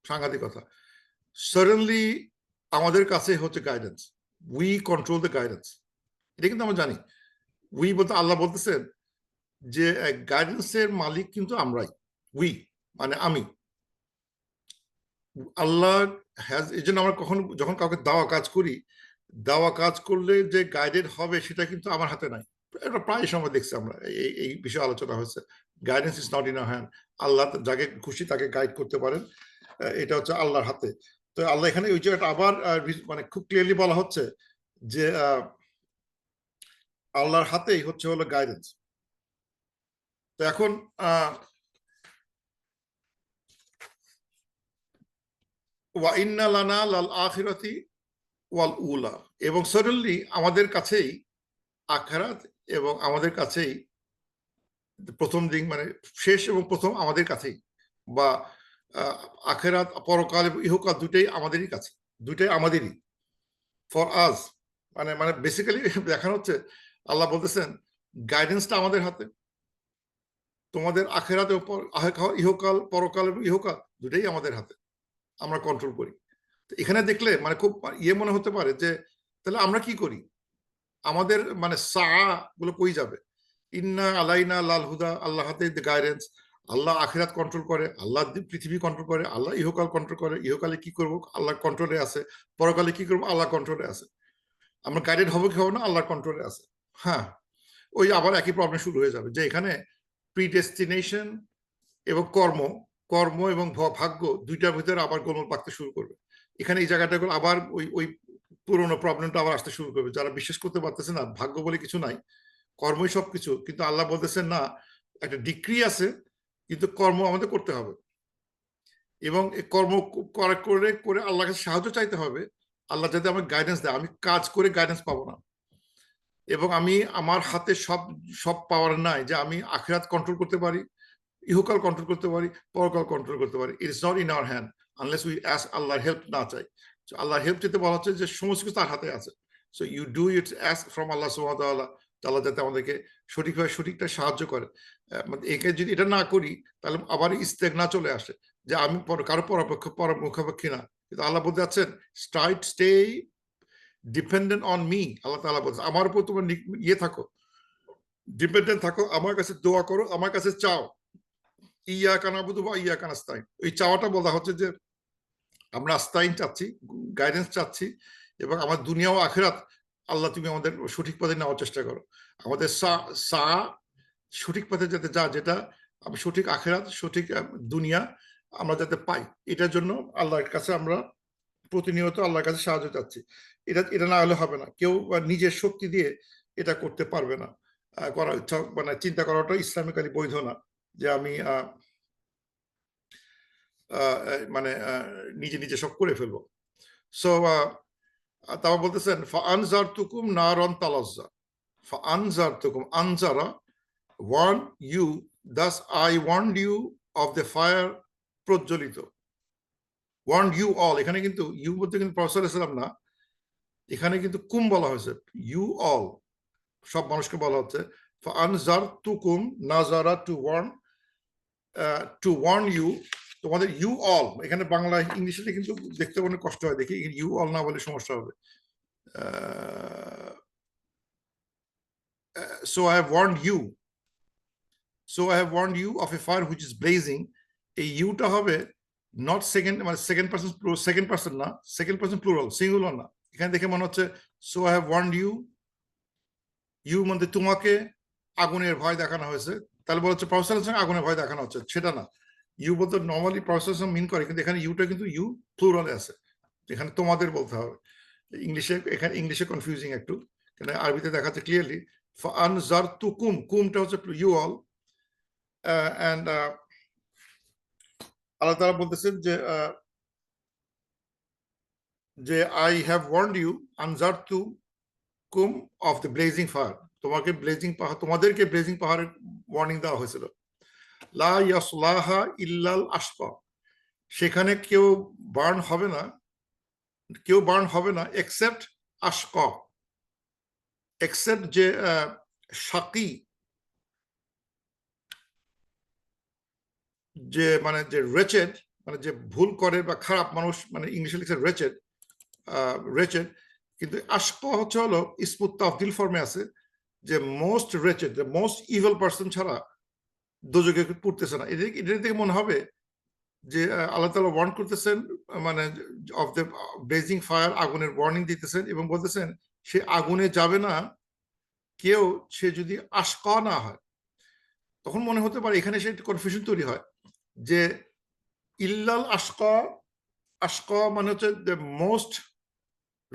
[SPEAKER 1] সাংঘাতিক কথা। সাডেনলি আমাদের কাছে হচ্ছে guidance, we control the guidance. এটা কিন্তু আমরা জানি। উই বলতে আল্লাহ বলতেছেন যে গাইডেন্সের মালিক কিন্তু আমরাই, উই মানে আমি। আল্লাহ হ্যাজ, এই জন্য আমরা কখন যখন কাউকে দাওয়া কাজ করি, দাওয়া কাজ করলে যে গাইডেড হবে সেটা কিন্তু আমার হাতে নাই। এটা প্রায় সময় দেখছি আমরা, এই বিষয়ে আলোচনা হয়েছে। Guidance is not in our hand. আল্লাহ যাকে খুশি তাকে গাইড করতে পারেন, এটা হচ্ছে আল্লাহর হাতে। তো আল্লাহ এখানে ওই জায়গাটা আবার মানে খুব ক্লিয়ারলি বলা হচ্ছে যে আল্লাহর হাতেই হচ্ছে হলো গাইডেন্স। তো এখন ওয়া ইন্না লানা লাল আখিরাতি ওয়াল উলা, এবং সাডেনলি আমাদের কাছেই আখিরাত এবং আমাদের কাছেই প্রথম দিন, মানে শেষ এবং প্রথম আমাদের কাছেই, বা আখিরাত পরকাল এবং ইহকাল দুটাই আমাদেরই কাছে, দুটাই আমাদেরই, ফর আজ। মানে মানে বেসিক্যালি দেখানো হচ্ছে আল্লাহ বলতেছেন গাইডেন্সটা আমাদের হাতে, তোমাদের আখিরাত এবং ইহকাল, পরকাল এবং ইহকাল দুটাই আমাদের হাতে, আমরা কন্ট্রোল করি। এখানে দেখলে মানে খুব ইয়ে মনে হতে পারে যে তাহলে আমরা কি করি, আমাদের মানে সা গুলো কই যাবে। ইন্না আলাইনা লাল হুদা, আল্লাহ হাতে গাইডেন্স। আল্লাহ আখিরাত কন্ট্রোল করে, আল্লাহ পৃথিবী কন্ট্রোল করে, আল্লাহ ইহকাল কন্ট্রোল করে, ইহকালে কি করবো আল্লাহ কন্ট্রোলে আছে, পরকালে কি করবো আল্লাহ কন্ট্রোলে আছে। আমরা গাইডেড হবো কি হবো না আল্লাহর কন্ট্রোলে আছে। হ্যাঁ, ওই আবার একই প্রবলেম শুরু হয়ে যাবে যে এখানে প্রিডেস্টিনেশন এবং কর্ম, কর্ম এবং ভাগ্য দুইটার ভিতরে আবার গোলমাল পাকতে শুরু করবে। এখানে এই জায়গাটা আবার ওই ওই পুরোনো প্রবলেমটা আবার আসতে শুরু করবে। যারা বিশ্বাস করতে পারতেছে না ভাগ্য বলে কিছু নাই, কর্মই সবকিছু, কিন্তু আল্লাহ বলতেছেন না, একটা ডিক্রি আছে কিন্তু কর্ম আমাদের করতে হবে, এবং এই কর্ম করে করে আল্লাহর কাছে সাহায্য চাইতে হবে। আল্লাহ যাতে আমাকে গাইডেন্স দেয়, আমি কাজ করে গাইডেন্স পাবো না, এবং আমি আমার হাতে সব সব পাওয়ার নাই যে আমি আখিরাত কন্ট্রোল করতে পারি, ইহকাল কন্ট্রোল করতে পারি, পরকাল কন্ট্রোল করতে পারি। It is not in our hand unless we ask আল্লাহর হেল্প না চাই। আল্লাহর হেল্প যেতে বলা হচ্ছে যে সমস্ত কিছু তার হাতে আছে। So you do it ask from আল্লাহ সুবহানাহু ওয়া তাআলা, আল্লাহ যাতে আমাদেরকে সঠিকভাবে সঠিকটা সাহায্য করে। একে যদি এটা না করি তাহলে আবার ইস্তেগনা চলে আসে যে আমি কারো মুখাপেক্ষী না। কিন্তু আল্লাহ বলতে যাচ্ছেন স্টে ডিপেন্ডেন্ট অন মি। আল্লাহ তাআলা বলছে আমার উপর তোমার ইয়ে থাকো, ডিপেন্ডেন্ট থাকো, আমার কাছে দোয়া করো, আমার কাছে চাও। ইয়া কানাবুদু বা ইয়া কানাস্তাইন, এই চাওয়াটা বলা হচ্ছে যে আমরা আস্তাইন চাচ্ছি, গাইডেন্স চাচ্ছি, এবং আমার দুনিয়া ও আখিরাত আল্লাহ তুমি আমাদের সঠিক পথে নেওয়ার চেষ্টা করো। আমাদের সা সঠিক পথে যাতে যা, যেটা আমি সঠিক আখিরাত সঠিক দুনিয়া আমরা যাতে পাই, এটার জন্য আল্লাহর কাছে আমরা প্রতিনিয়ত আল্লাহর কাছে সাহায্য চাচ্ছি। এটা না হলে হবে না, কেউ নিজের শক্তি দিয়ে এটা করতে পারবে না। করার ইচ্ছা মানে চিন্তা করাটা ইসলামিক্যালি বৈধ না যে আমি মানে নিজে নিজে সব করে ফেলবো। সো তারপর বলতেছেন ফাআনজারতুকুম Naran তালাজ্জা, ফাআনজারতুকুম, Anjara warn you, thus I warned you of the fire প্রজ্বলিত। warned you all, এখানে কিন্তু ইউ বলতে কিন্তু প্রফেসর ইসলাম না, এখানে কিন্তু কুম বলা হয়েছে, ইউ অল, সব মানুষকে বলা হচ্ছে। ফাআনজারতুকুম, নাজারা টু ওয়ার্ন ইউ, তোমাদের ইউ অল, এখানে বাংলা ইংলিশে কিন্তু দেখতে অনেক কষ্ট হয়, দেখি ইউ অল না বলে সমস্যা হবে। So I have warned you, so I have warned you of a fire which is blazing, এই ইউটা হবে নট সেকেন্ড, মানে সেকেন্ড পার্সন না, সেকেন্ড পার্সন প্লুরাল, সিঙ্গুলার না। এখানে দেখে মনে হচ্ছে so I have warned you, you মানে তোমাকে আগুনের ভয় দেখানো হয়েছে, তাহলে বলা হচ্ছে প্রফেসরের সঙ্গে আগুনের ভয় দেখানো হচ্ছে, সেটা না। ইউ বলতে নর্মালি প্রফেসর মিন করে, কিন্তু এখানে ইউটা কিন্তু ইউ প্লুরালে আছে, এখানে তোমাদের বলতে হবে। ইংলিশে, এখানে ইংলিশে কনফিউজিং একটু, কেন আরবিতে দেখাচ্ছে ক্লিয়ারলি ফাআনজারতুকুম, কুমটা হচ্ছে ইউ অল, অ্যান্ড আল্লাহ তাআলা বলতেছেন যে আই হ্যাভ ওয়ার্নড ইউ আনজারতুকুম অফ দ্য ব্লেজিং ফায়ার, তোমাকে ব্লেজিং পাহাড়, তোমাদেরকে ব্লেজিং পাহাড়ের ওয়ার্নিং দেওয়া হয়েছিল। লা ইয়াসলাহা ইল্লাল আশকা, সেখানে কেউ বার্ন হবে না এক্সেপ্ট আশকা, এক্সেপ্ট যে শাকি, যে মানে যে রেচেড, মানে যে ভুল করে বা খারাপ মানুষ, মানে ইংলিশে লিখছে রেচেড, রেচেড, কিন্তু আশকা হচ্ছে হলো ইসমুত তাফদিল ফর্মে আছে, যে most wretched, the most evil person ছাড়া দোজখে পড়তেছে না। এটা থেকে মনে হবে যে আল্লাহ তাআলা ওয়ার্ন করতেছেন, মানে অফ দ্য ব্লেজিং ফায়ার, আগুনের ওয়ার্নিং দিতেছেন এবং বলতেছেন সে আগুনে যাবে না কেউ, সে যদি আশকা না হয়। তখন মনে হতে পারে এখানে সে কনফিউশন তৈরি হয় যে ইল্লাল আশকা, আশকা মানে হচ্ছে দ্য মোস্ট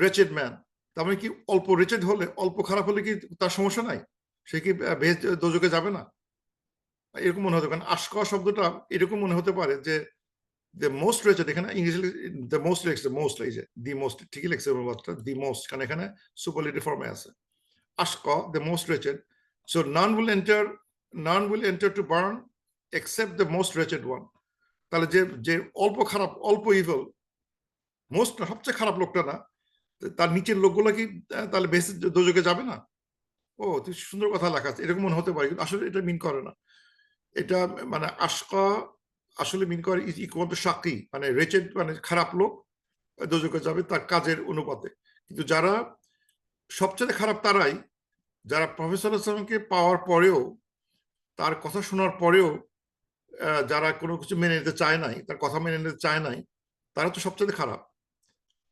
[SPEAKER 1] রেচেড ম্যান, তার মানে কি অল্প রেচেড হলে, অল্প খারাপ হলে কি তার সমস্যা নাই, সে কি দোজখে যাবে না, এরকম মনে হতে পারে। আশকা শব্দটা এরকম মনে হতে পারে যে দ্য মোস্ট রেচেড, এখানে ইংলিশে দ্য মোস্ট লিখছে, মোস্ট এই যে দি মোস্ট ঠিকই লিখছে বাচ্চা, দি মোস্ট, কারণ এখানে সুপারলেটিভ ফর্মে আছে। আশকা, the most wretched, so none will enter to burn except the most wretched one, তাহলে যে অল্প খারাপ, অল্প ইভিল, মোস্ট সবচেয়ে খারাপ লোকটা না, তার নিচের লোকগুলো কি তাহলে বেশি দোজখে যাবে না? ও, তুই সুন্দর কথা লেখা আছে, এরকম মনে হতে পারে, কিন্তু আসলে এটা মিন করে না। এটা মানে আশকা আসলে মিন করে ইজ ইকুয়াল টু শাকি, মানে রেচেড মানে খারাপ লোক দোজখে যাবে তার কাজের অনুপাতে। কিন্তু যারা সবচেয়ে খারাপ তারাই যারা প্রফেসর ইসলামকে পাওয়ার পরেও, তার কথা শোনার পরেও যারা কোনো কিছু মেনে নিতে চায় নাই, তার কথা মেনে নিতে চায় নাই, তারা তো সবচেয়ে খারাপ,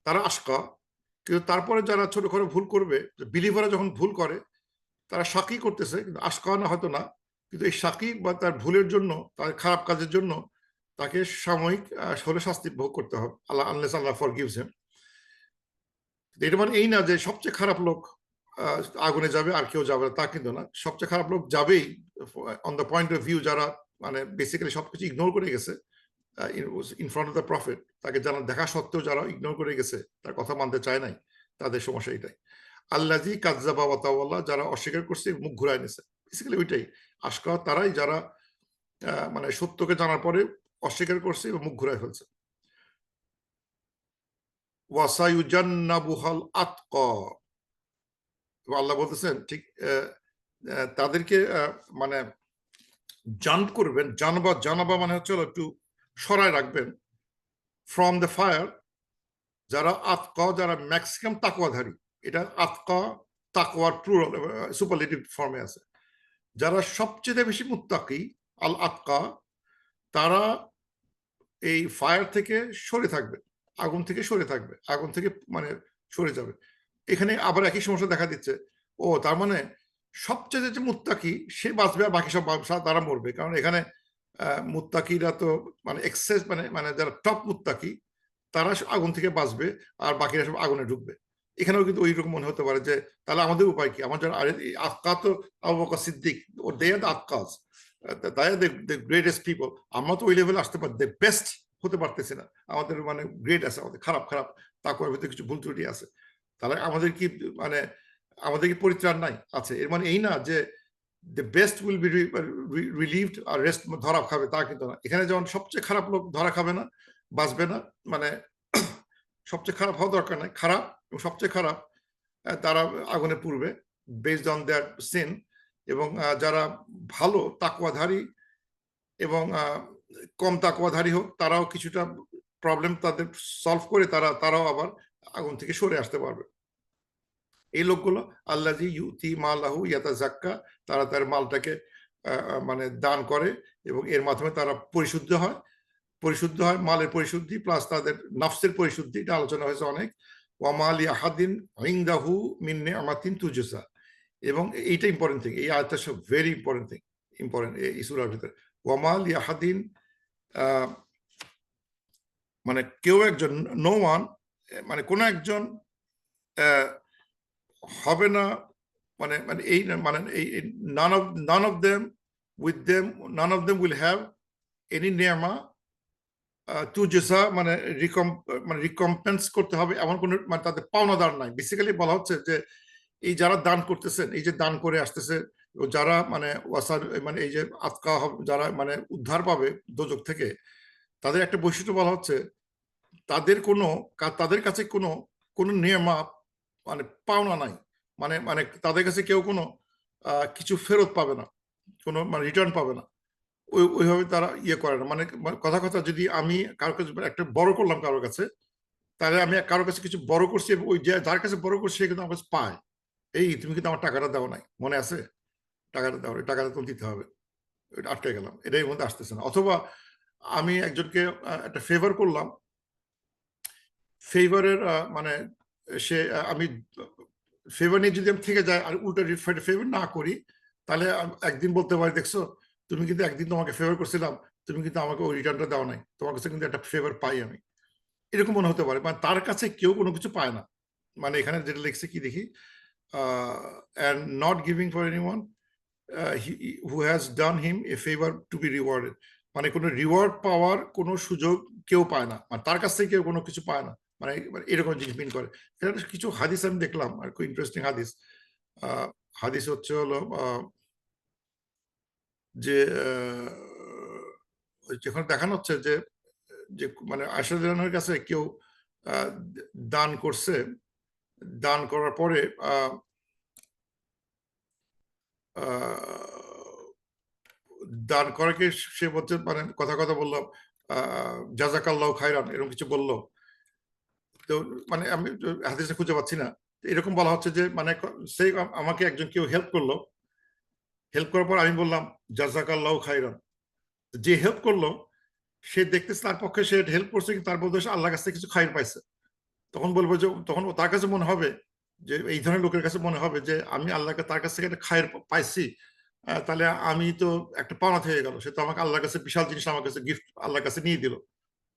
[SPEAKER 1] তারা আশকা। কিন্তু তারপরে যারা ছোটখাটো ভুল করবে, বিলিভাররা যখন ভুল করে তারা সাকি করতেছে, কিন্তু আশকা না হয়তো না, কিন্তু এই সাকি বা তার ভুলের জন্য, তার খারাপ কাজের জন্য তাকে সাময়িক হলে শাস্তি ভোগ করতে হবে, আল্লাহ আনলেস আল্লাহ ফরগিভস হিম। এটা মানে এই না যে সবচেয়ে খারাপ লোক আগুনে যাবে আর কেউ যাবে না, তা কিন্তু না, সবচেয়ে খারাপ লোক যাবেই on the point of view, যারা মানে বেসিক্যালি সবকিছু ইগনোর করে গেছে in front of the prophet, তাকে যারা দেখা সত্ত্বেও যারা ইগনোর করে গেছে, তার কথা মানতে চায় নাই, তাদের সমস্যা এটাই। আল্লাজি কাজ্জাবা ওয়া তাওয়াল্লা, যারা অস্বীকার করছে মুখ ঘুরায় নিছে, বেসিক্যালি ওইটাই আশকা, তারাই যারা মানে সত্যকে জানার পরে অস্বীকার করছে এবং মুখ ঘুরায় ফেলছে। ওয়াসায়ুজান্নাবুহাল আতকা, আল্লাহ বলতেছেন ঠিক তাদেরকে মানে জাম্প করবেন, জানাবা মানে হচ্ছে একটু সরায় রাখবেন ফ্রম দ্য ফায়ার, যারা আতকা, যারা ম্যাক্সিমাম তাকওয়াধারী, এটা আতকা তাকওয়ার প্লুরাল সুপারলেটিভ ফর্মে আছে, যারা সবচেয়ে বেশি মুত্তাকি, আল আতকা, তারা এই ফায়ার থেকে সরে থাকবে, আগুন থেকে সরে থাকবে, আগুন থেকে মানে সরে যাবে। এখানে আবার একই সমস্যা দেখা দিচ্ছে, ও তার মানে সবচেয়ে যে মুত্তাকি সে বাঁচবে আর বাকি সব তারা মরবে, কারণ এখানে মুত্তাকিরা তো মানে এক্সেস, মানে মানে যারা টপ মুত্তাকি তারা আগুন থেকে বাঁচবে আর বাকিরা সব আগুনে ঢুকবে। এখানেও কিন্তু ওই রকম মনে হতে পারে যে তাহলে আমাদের উপায় কি, আমার যারা আতকা তো আবু বকর সিদ্দিক, দে আর দ্য আতকাস, they are the greatest people, আমরা তো ওই লেভেলে আসতে পারি, দ্য বেস্ট হতে পারতেছি না, আমাদের মানে গ্রেড আছে, আমাদের খারাপ খারাপ তাকওয়ার ভিতরে কিছু ভুল ত্রুটি আছে, তাহলে আমাদের কি মানে আমাদের কি পরিত্রাণ নাই? আছে। এর মানে এই না যে the best will be relieved আর রেস্ট ধরা খাবে, তা কিন্তু না। এখানে যেমন সবচেয়ে খারাপ লোক ধরা খাবে না, বাঁচবে না, মানে সবচেয়ে খারাপ হওয়া দরকার নাই, খারাপ এবং সবচেয়ে খারাপ তারা আগুনে পুড়বে বেসড অন দেয়ার সিন, এবং যারা ভালো তাকওয়াধারী এবং কম তাকওয়াধারী হোক, তারাও কিছুটা প্রবলেম তাদের সলভ করে তারাও আবার আগুন থেকে সরে আসতে পারবে। এই লোকগুলো আল্লাযী ইউতি মালাহু ইয়াতাযাক্কা, তারা তার মালটাকে মানে দান করে এবং এর মাধ্যমে তারা পরিশুদ্ধ হয়, মালের পরিশুদ্ধি প্লাস তাদের নফসের পরিশুদ্ধি, এটা আলোচনা হয়েছে অনেক। ওয়া মা লি আহাদিন ইনদাহু মিন নি'মাতিন তুজজা, এবং এইটা ইম্পর্টেন্ট থিং, এই আয়াতটা সব ভেরি ইম্পর্টেন্ট থিং, ইম্পর্টেন্ট এই সূরার ভিতরে। ওয়া মা লি আহাদিন, মানে কেউ একজন, নো ওয়ান, মানে কোন একজন হবে না, মানে মানে এই মানে এই none of them with them, none of them will have any নিয়ামা তুজজা, মানে রিকম্পেন্স করতে হবে এমন কোন, মানে তাদের পাওনাদার নাই। বেসিক্যালি বলা হচ্ছে যে এই যারা দান করতেছেন, এই যে দান করে আসতেছে, যারা মানে ওয়াসার মানে এই যে আতকা যারা মানে উদ্ধার পাবে দোজক থেকে, তাদের একটা বৈশিষ্ট্য বলা হচ্ছে তাদের কাছে কোনো নিয়ামা মানে পাওনা নাই, মানে মানে তাদের কাছে কেউ কোনো কিছু ফেরত পাবে না, কোনো মানে রিটার্ন পাবে না, ওইভাবে তারা ইয়ে করে না। মানে কথা যদি আমি কারোর কাছে একটা বড় করলাম কারোর কাছে, তাহলে আমি কারোর কাছে কিছু বড় করছি, ওই যার কাছে বড় করছি সে কিন্তু আমার কাছে পায়, এই তুমি কিন্তু আমার টাকাটা দাও নাই, মনে আছে? টাকাটা দাও, টাকাটা তো দিতে হবে, ওইটা আটকে গেলাম, এটাই এর মধ্যে আসতেছে না। অথবা আমি একজনকে একটা ফেভার করলাম, ফেভারের মানে সে আমি ফেভার নিয়ে যদি আমি থেকে যাই আর উল্টা ফেভার না করি, তাহলে একদিন বলতে পারি, দেখছো তুমি কিন্তু একদিন তোমাকে ফেভার করছিলাম, তুমি কিন্তু আমাকে ওই রিটার্নটা দাও নাই, তোমার কাছে কিন্তু একটা ফেভার পাই আমি, এরকম মনে হতে পারে। মানে তার কাছে কেউ কোনো কিছু পায় না, মানে এখানে যেটা লিখছে কি দেখি, and not giving for anyone who has done him a favor to be rewarded, মানে কোনো রিওয়ার্ড পাওয়ার কোনো সুযোগ কেউ পায় না, মানে তার কাছ থেকে কেউ কোনো কিছু পায় না, মানে এরকম জিনিস মিন করে। কিছু হাদিস আমি দেখলাম, আর খুব ইন্টারেস্টিং হাদিস। হাদিস হচ্ছে হলো যে যেখানে দেখানো হচ্ছে যে যে মানে আয়েশা রাদিয়াল্লাহু আনহার কাছে কেউ দান করছে, দান করার পরে দান করাকে সে বলছে, মানে কথা বললো জাযাকাল্লাহু খায়রান, এরকম কিছু বললো, তো মানে আমি হাদিসটা খুঁজে পাচ্ছি না। এরকম বলা হচ্ছে যে মানে সেই আমাকে একজন কেউ হেল্প করলো, হেল্প করার পর আমি বললাম জাযাকাল্লাহু খায়রান, যে হেল্প করলো সে দেখতেছে তার পক্ষে সে হেল্প করছে, কিন্তু তার বলতে আল্লাহর কাছ থেকে কিছু খায়ের পাইছে, তখন বলবো যে তখন তার কাছে মনে হবে যে এই ধরনের লোকের কাছে মনে হবে যে আমি আল্লাহকে তার কাছ থেকে একটা খায়ের পাইছি, তাহলে আমি তো একটা পাওনা হয়ে গেল, সে তো আমাকে আল্লাহর কাছে বিশাল জিনিস আমার কাছে গিফট আল্লাহর কাছে নিয়ে দিল,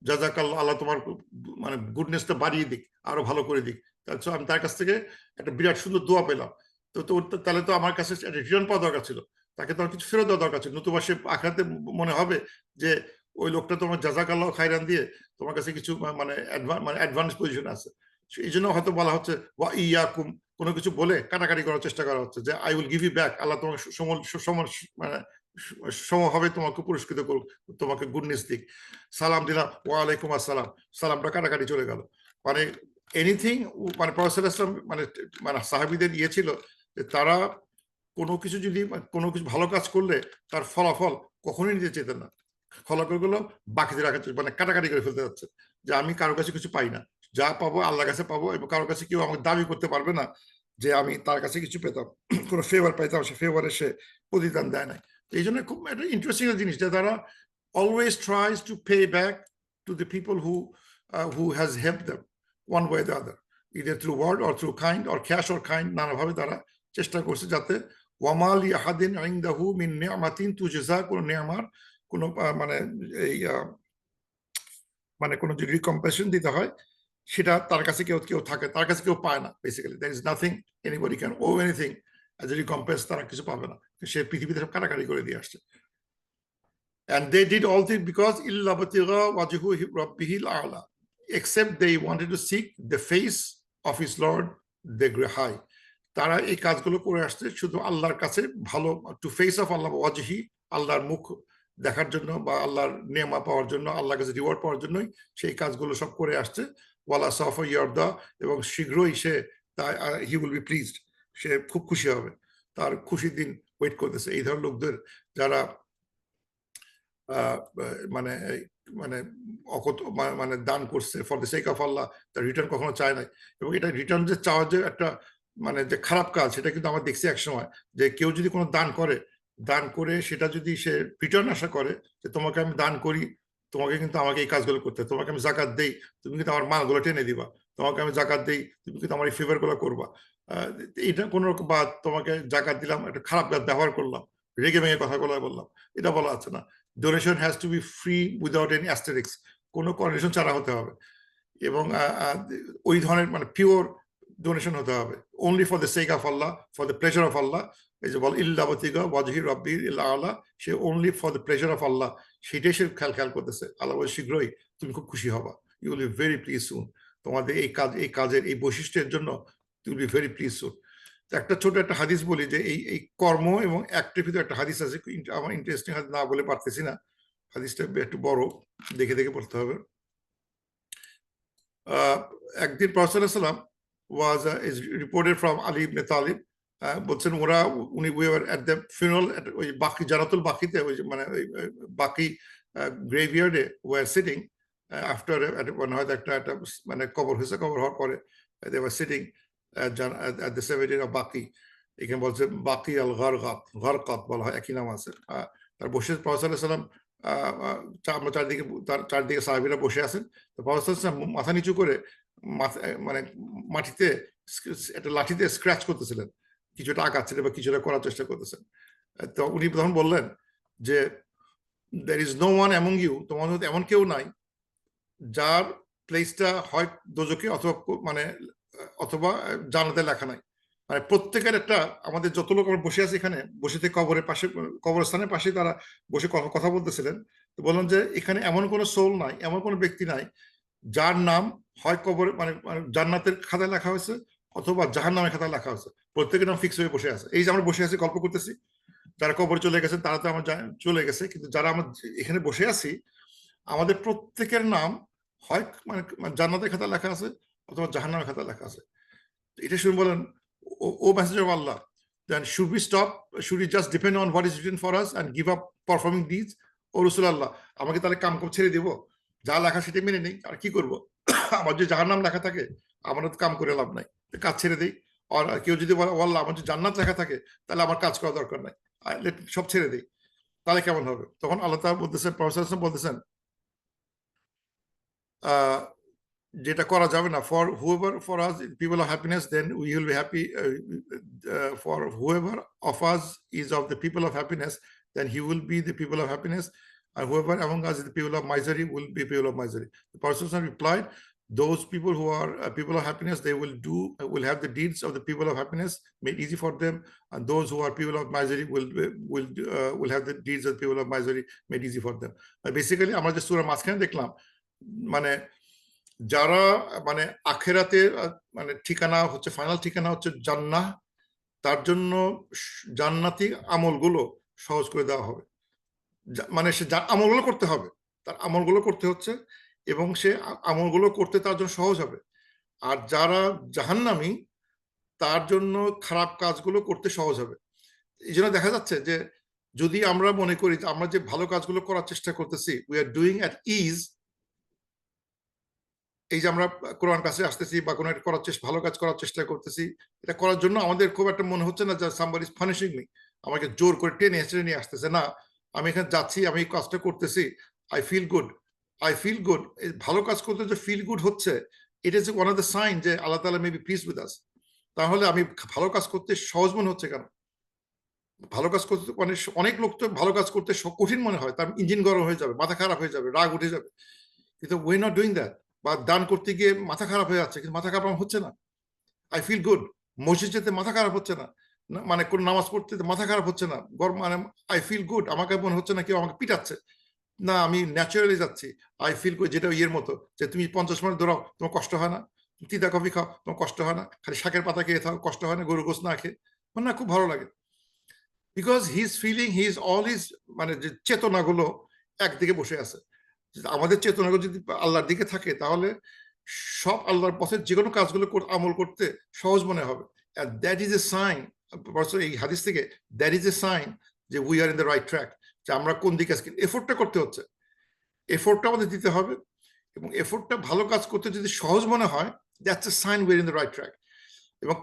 [SPEAKER 1] জাযাকাল্লাহ, আল্লাহ তোমার মানে গুডনেসটা বাড়িয়ে দিক, আরো ভালো করে দিক, তাহলে আমি তার কাছ থেকে একটা বিরাট সুন্দর দোয়া পেলাম, তাহলে তো আমার কাছে একটা রিটার্ন পাওয়া দরকার ছিল, তাকে তো কিছু ফেরত দেওয়া দরকার ছিল, নতুবা সে আখেরাতে মনে হবে যে ওই লোকটা তোমার জাযাকাল্লাহ খায়রান দিয়ে তোমার কাছে কিছু মানে অ্যাডভান্স পজিশন আছে। এই জন্য হয়তো বলা হচ্ছে ওয়া ইয়াকুম, কোনো কিছু বলে কাটাকাটি করার চেষ্টা করা হচ্ছে যে I will give you back, আল্লাহ তোমাকে মানে সমভাবে তোমাকে পুরস্কৃত করুক, তোমাকে গুডনেস দিক। সালাম দিলাম, ওয়ালাইকুম আসসালাম, সালামটা কাটাকাটি চলে গেল, মানে এনিথিং, মানে প্রফেসর মানে মানে সাহাবীদের ইয়ে ছিল যে তারা কোনো কিছু যদি কোনো কিছু ভালো কাজ করলে তার ফলাফল কখনোই নিতে চেতেন না, ফলাফলগুলো বাকিদের রাখা, মানে কাটাকাটি করে ফেলতে যাচ্ছে যে আমি কারো কাছে কিছু পাই না, যা পাবো আল্লাহর কাছে পাবো, এবং কারোর কাছে কেউ আমাকে দাবি করতে পারবে না যে আমি তার কাছে কিছু পেতাম, কোনো ফেভার পাইতাম, সে ফেভারে সে প্রতিদান দেয় নাই। এই জন্য খুব একটা ইন্টারেস্টিং জিনিস যে তারা always tries to pay back to the people who has helped them one way or the other, either through word or through kind or cash or kind, নানাভাবে তারা চেষ্টা করছে যাতে ওয়ামা লি আহাদিন ইনদাহু মিন নি'মাতিন তুজজা, কোনো নিয়ামার কোনো মানে এই মানে কোনো যদি রিকম্পেনসেশন দিতে হয় সেটা তার কাছে কেউ থাকে, তার কাছে কেউ পায় না। Basically there is nothing anybody can owe anything as a recompense, তারা কিছু পাবে না, সে পৃথিবীতে সব কাটাকাটি করে দিয়ে আসছে। And they did all this because illa batigha wajhu rabbihil a'la, except they wanted to seek the face of his Lord the high. তারা এই কাজগুলো করে আসছে শুধু আল্লাহর কাছে ভালো, টু ফেস অফ আল্লাহ ওয়াজহি, আল্লাহর মুখ দেখার জন্য বা আল্লাহর নেমা পাওয়ার জন্য, আল্লাহর কাছে রিওয়ার্ড পাওয়ার জন্যই সেই কাজগুলো সব করে আসছে। ওয়ালা সাফা ইয়ারদা, এবং শীঘ্রই সে হি উইল বি প্লিজড, সে খুব খুশি হবে, তার খুশির দিন ওয়েট করতেছে। এই ধরনের লোকদের যারা মানে মানে মানে দান করছে ফর দ্য সেক অফ আল্লাহ, তার রিটার্ন কখনো চায় নাই। এবং এটা রিটার্ন যে চাওয়া যে একটা মানে যে খারাপ কাজ, সেটা কিন্তু আমরা দেখছি একসময় যে কেউ যদি কোনো দান করে সেটা যদি সে রিটার্ন আশা করে যে তোমাকে আমি দান করি, তোমাকে কিন্তু আমাকে এই কাজগুলো করতে, তোমাকে আমি জাকাত দেই, তুমি কিন্তু আমার মালগুলো টেনে দিবা, তোমাকে আমি জাকাত দেই, তুমি কিন্তু আমার এই ফেভার গুলো করবা, এটা কোনো রকম, বা তোমাকে জাকাত দিলাম, একটা খারাপ ব্যবহার করলাম, রেগে মেগে কথাগুলো বললাম, এটা বলা আছে না। Donation has to be free without any Asterix, কোনো কন্ডিশন ছাড়া হতে হবে, এবং ওই ধরনের মানে পিওর ডোনেশন হতে হবে, only for the sake of আল্লাহ, ফর দ্য প্লেজার অফ আল্লাহ। এই যে বল ইল্লা বাতিগা ওয়াজহি রাব্বিল আলা, সে only for the pleasure of আল্লাহ, সেটাই সে খেয়াল করতেছে। আল্লাহ বলে শীঘ্রই তুমি খুব খুশি হবা, you will be very please soon, তোমাদের এই কাজের এই বৈশিষ্ট্যের জন্য you will be very please soon. একটা ছোট একটা হাদিস বলি যে এই কর্ম এবং অ্যাক্টের ভিতরে একটা হাদিস আছে, আমার ইন্টারেস্টিং হাদিস না বলে পারতেছি না, হাদিসটা একটু বড়, দেখে পড়তে হবে। একদিন প্রফেসর সাল্লাল্লাহু আলাইহি ওয়াসাল্লাম was is reported from Ali ibn Talib, বলছেন উনি we were at the funeral at ওই বাকি জানাতুল বাকিতে, ওই মানে ওই বাকি গ্রেভইয়ার্ডে were sitting after one হয়তো একটা মানে কবর হওয়ার পরে they were sitting at the cemetery of বাকি, এখানে বলছে বাকি আল গারকাত বলা হয়, একই নাম আছে। তার বসে প্রফেসর সাল্লাল্লাহু আলাইহি ওয়াসাল্লাম আমরা চারদিকে সাহাবীরা বসে আছেন, তো প্রফেসর সাল্লাল্লাহু আলাইহি ওয়াসাল্লাম মাথা নিচু করে মানে মাটিতে একটা লাঠিতে স্ক্র্যাচ করতেছিলেন, কিছুটা আগাচ্ছিলেন বা কিছুটা করার চেষ্টা করতেছেন। তো উনি তখন বললেন যে there is no one among you, তোমার মধ্যে এমন কেউ নাই যার প্লেসটা হয় দোজখে অথবা জান্নাতে লেখা নাই। মানে প্রত্যেকের একটা, আমাদের যত লোক আমরা বসে আছি এখানে, বসে থেকে কবরস্থানের পাশে তারা বসে কথা বলতেছিলেন, তো বললেন যে এখানে এমন কোনো সোল নাই, এমন কোনো ব্যক্তি নাই যার নাম হয় কবরে মানে জান্নাতের খাতায় লেখা হয়েছে অথবা জাহান্নামের খাতায় লেখা হয়েছে, প্রত্যেকের নাম ফিক্স হয়ে বসে আছে। এই যে আমরা বসে আছি গল্প করতেছি, যারা কবরে চলে গেছেন তারা তো আমার চলে গেছে, কিন্তু যারা আমরা এখানে বসে আছি আমাদের প্রত্যেকের নাম হয় মানে জান্নাতের খাতায় লেখা আছে অথবা জাহান্নামের খাতায় লেখা আছে। এটা শুনে বলেন, ও মেসেঞ্জার অফ আল্লাহ, then should we stop, should we just depend on what is written for us and give up performing deeds? ও রাসূলুল্লাহ, আমাকে তাহলে কাম ছেড়ে দিব, যা লেখা সেটা মেনে নেই, আর কি করব? আমার যে জাহান্নাম লেখা থাকে আমারও তো কাম করে লাভ নাই, কাজ ছেড়ে দেই। আর কেউ যদি বলে আল্লাহ আমার যে জান্নাত লেখা থাকে তাহলে আমার কাজ করা দরকার নাই, সব ছেড়ে দেই, তাহলে কেমন হবে? তখন আল্লাহ তাআলা বলতেছেন, প্রফেসর বলতেছেন যেটা করা যাবে না, for whoever for us people of happiness then we will be happy, for whoever of us is of the people of happiness then he will be the people of happiness, and whoever among us is the people of misery will be people of misery. The person replied, those people who are people of happiness, they will have the deeds of the people of happiness made easy for them, and those who are people of misery will have the deeds of the people of misery made easy for them. Basically আমরা যে সূরা মাঝখানে দেখলাম, মানে যারা মানে আখেরাতে মানে ঠিকানা হচ্ছে, ফাইনাল ঠিকানা হচ্ছে জান্নাহ, তার জন্য জান্নাতি আমলগুলো সহজ করে দেওয়া হবে, মানে সে আমলগুলো করতে হবে, তার আমলগুলো করতে হচ্ছে এবং সে আমলগুলো করতে তার জন্য সহজ হবে। আর যারা জাহান্নামী তার জন্য খারাপ কাজগুলো করতে সহজ হবে। এই জন্য দেখা যাচ্ছে যে যদি আমরা মনে করি যে আমরা যে ভালো কাজগুলো করার চেষ্টা করতেছি, we are doing at is, এই যে আমরা কোরআন কাছে আসতেছি বা কোনো একটা ভালো কাজ করার চেষ্টা করতেছি, এটা করার জন্য আমাদের খুব একটা মনে হচ্ছে না যে সামবডি ইজ পানিশিং মি, আমাকে জোর করে টেনে নিয়ে আসতেছে, না আমি এখানে যাচ্ছি, আমি এই কাজটা করতেছি, আই ফিল গুড। ভালো কাজ করতে যে ফিল গুড হচ্ছে, এটা is one of the sign যে আল্লাহ তাআলা may be pleased with us. তাহলে আমি ভালো কাজ করতে সহজ মনে হচ্ছে কেন? ভালো কাজ করতে মানে অনেক লোক তো ভালো কাজ করতে কঠিন মনে হয়, তার ইঞ্জিন গরম হয়ে যাবে, মাথা খারাপ হয়ে যাবে, রাগ উঠে যাবে, কিন্তু উই নট ডুইং দ্যাট। বা দান করতে গিয়ে মাথা খারাপ হয়ে যাচ্ছে, কিন্তু মাথা খারাপ হচ্ছে না, আই ফিল গুড। মসজিদ যেতে মাথা খারাপ হচ্ছে না, মানে কোন নামাজ পড়তে মাথা খারাপ হচ্ছে না, মানে আই ফিল গুড, আমাকে মনে হচ্ছে না কেউ আমাকে পিটাচ্ছে, না আমি ন্যাচারালি যাচ্ছি, আই ফিল যেটা ইয়ের মতো যে তুমি 50 মিনিট দৌড়াও তোমার কষ্ট হয় না, তিতা কফি খাও তোমার কষ্ট হয় না, খালি শাকের পাতা খেয়ে থাকো কষ্ট হয় না, গরু গোস না খেয়ে, মানে না খুব ভালো লাগে। Because he is feeling he is all his মানে যে চেতনাগুলো একদিকে বসে আছে। আমাদের চেতনাগুলো যদি আল্লাহর দিকে থাকে তাহলে সব আল্লাহর পথে যে কোনো কাজগুলো আমল করতে সহজ মনে হবে। and that is a sign, এই হাদিস থেকে that is a sign যে we are in the right track, যে আমরা কোন দিকে আছি। এফোর্টটা করতে হচ্ছে, এফোর্টটা আমাদের দিতে হবে, এবং এফোর্টটা ভালো কাজ করতে যদি সহজ মনে হয় that's a sign we are in the right track। এবং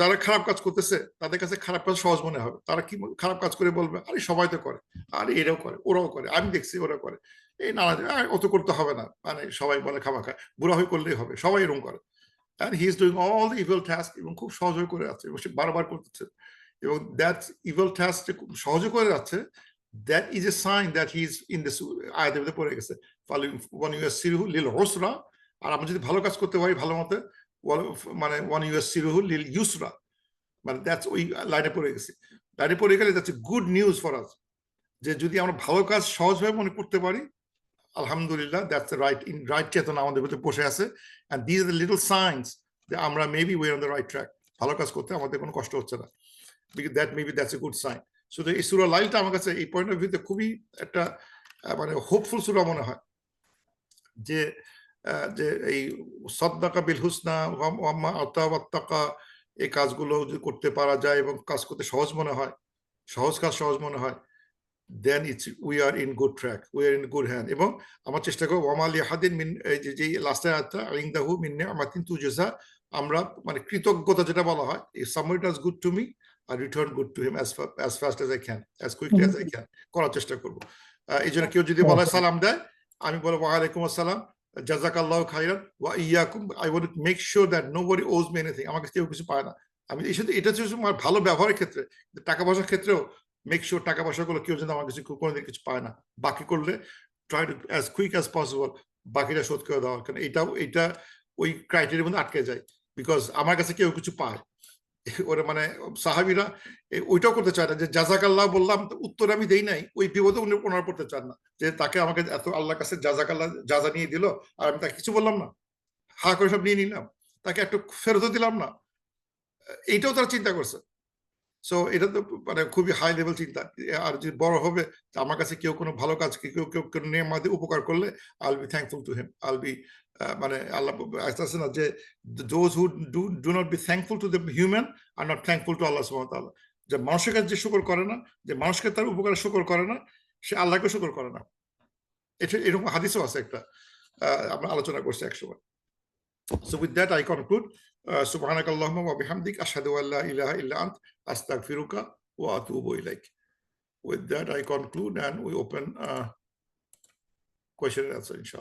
[SPEAKER 1] যারা খারাপ কাজ করতেছে তাদের কাছে খারাপ কাজ সহজ মনে হবে, তারা কি খারাপ কাজ করে বলবে আরে সবাই তো করে, আরে এরাও করে ওরাও করে আমি দেখছি ওরা করে, এই নানা অত করতে হবে না, মানে সবাই বলে খাওয়া খায় বুড়া হয়ে করলেই হবে, সবাই এরকম করে। and he is doing all the evil task এবং খুব সহজ হয়ে করে যাচ্ছে এবং সে বারবার করতেছে, এবং দ্যাট ইভিল টাস্ক সহজে করে যাচ্ছে, that is a sign that he is in this আয়াতের মধ্যে পড়ে গেছে ওয়ান ইউয়াসসিরহু লিল উসরা। আর আমরা যদি ভালো কাজ করতে পারি ভালো মতে মানে ওয়ান ইউয়াসসিরহু লিল ইউসরা, মানে দ্যাটস ওই লাইনে পড়ে গেছে। লাইনে পড়ে গেলে that's good news for us, যে যদি আমরা ভালো কাজ সহজভাবে মনে করতে পারি আলহামদুলিল্লাহ দ্যাটস রাইট চেতনা আমাদের ভিতরে বসে আছে, and these are the little signs যে আমরা maybe we are on the right track, ভালো কাজ করতে আমাদের কোনো কষ্ট হচ্ছে না, because that maybe that's a good sign. So এই সূরা লাইলটা আমার কাছে এই পয়েন্ট অফ ভিউতে খুবই একটা মানে হোপফুল সূরা মনে হয়, যে যে এই সাদদাকা বিল হুসনা ওয়া মা আতা ওয়াত্তাকা, এই কাজগুলো যদি করতে পারা যায় এবং কাজ করতে সহজ মনে হয়, সহজ কাজ সহজ মনে হয়, then it's we are in good track, we are in good hand। এবং আমার চেষ্টা করব ওয়ামালি হাদিন মিন যে লাস্টের আয়াতটা ইনদাহু মিন নি'মাতিন তুজজা, আমরা মানে কৃতজ্ঞতা যেটা বলা হয়, if somebody does good to me I return good to him as fast as I can, as quickly as I can, করার চেষ্টা করব। এই জন্য কেউ যদি বলে সালাম দেয় আমি বলবো ওয়া আলাইকুম আসসালাম জাযাকাল্লাহু খাইরান ওয়া ইয়াকুম, I want to make sure that nobody owes me anything, আমাকে কেউ কিছু পায় না। আমি এটা হচ্ছে আমার ভালো ব্যবহারের ক্ষেত্রে, টাকা পয়সার ক্ষেত্রেও মেক শিওর টাকা পয়সাগুলো কেউ যেন আমার কিছু কোনোদিন কিছু পায় না, বাকি করলে try to as quick as possible বাকিটা শোধ করে দেওয়া, কারণ এটা ওই ক্রাইটেরিয়ার মধ্যে আটকে যায়, বিকজ আমার কাছে কেউ কিছু পায় ওরা মানে সাহাবীরা ওইটাও করতে চায় না, যে জাযাকাল্লাহ বললাম উত্তর আমি দেই নাই, ওই বিপদে উনি ওনারা পড়তে চান না, যে তাকে আমাকে এত আল্লাহর কাছে জাযাকাল্লাহ যাজা নিয়ে দিল আর আমি তাকে কিছু বললাম না, হা করে সব নিয়ে নিলাম, তাকে একটু ফেরতও দিলাম না, এইটাও তারা চিন্তা করছে। সো এটা তো মানে খুবই হাই লেভেল চিন্তা। আর যদি বড় হবে আমার কাছে কেউ কোনো ভালো কাজ কেউ নিয়ে উপকার করলে I will be thankful to him, I will be মানে আল্লাহ আছে না যে those who do not be thankful to the human are not thankful to আল্লাহ সুবহানাহু ওয়া তাআলা, যে মানুষের কাছে যে শুকর করে না, যে মানুষকে তার উপকারে শুকর করে না, সে আল্লাহকে শুকর করে না। এটা এরকম হাদিসও আছে একটা, আমরা আলোচনা করছি একসময়। So with that I conclude. Subhanakallahumma wa bihamdik ashhadu an la ilaha illa ant astaghfiruka wa atubu ilaik. With that I conclude and we open question and answer inshallah.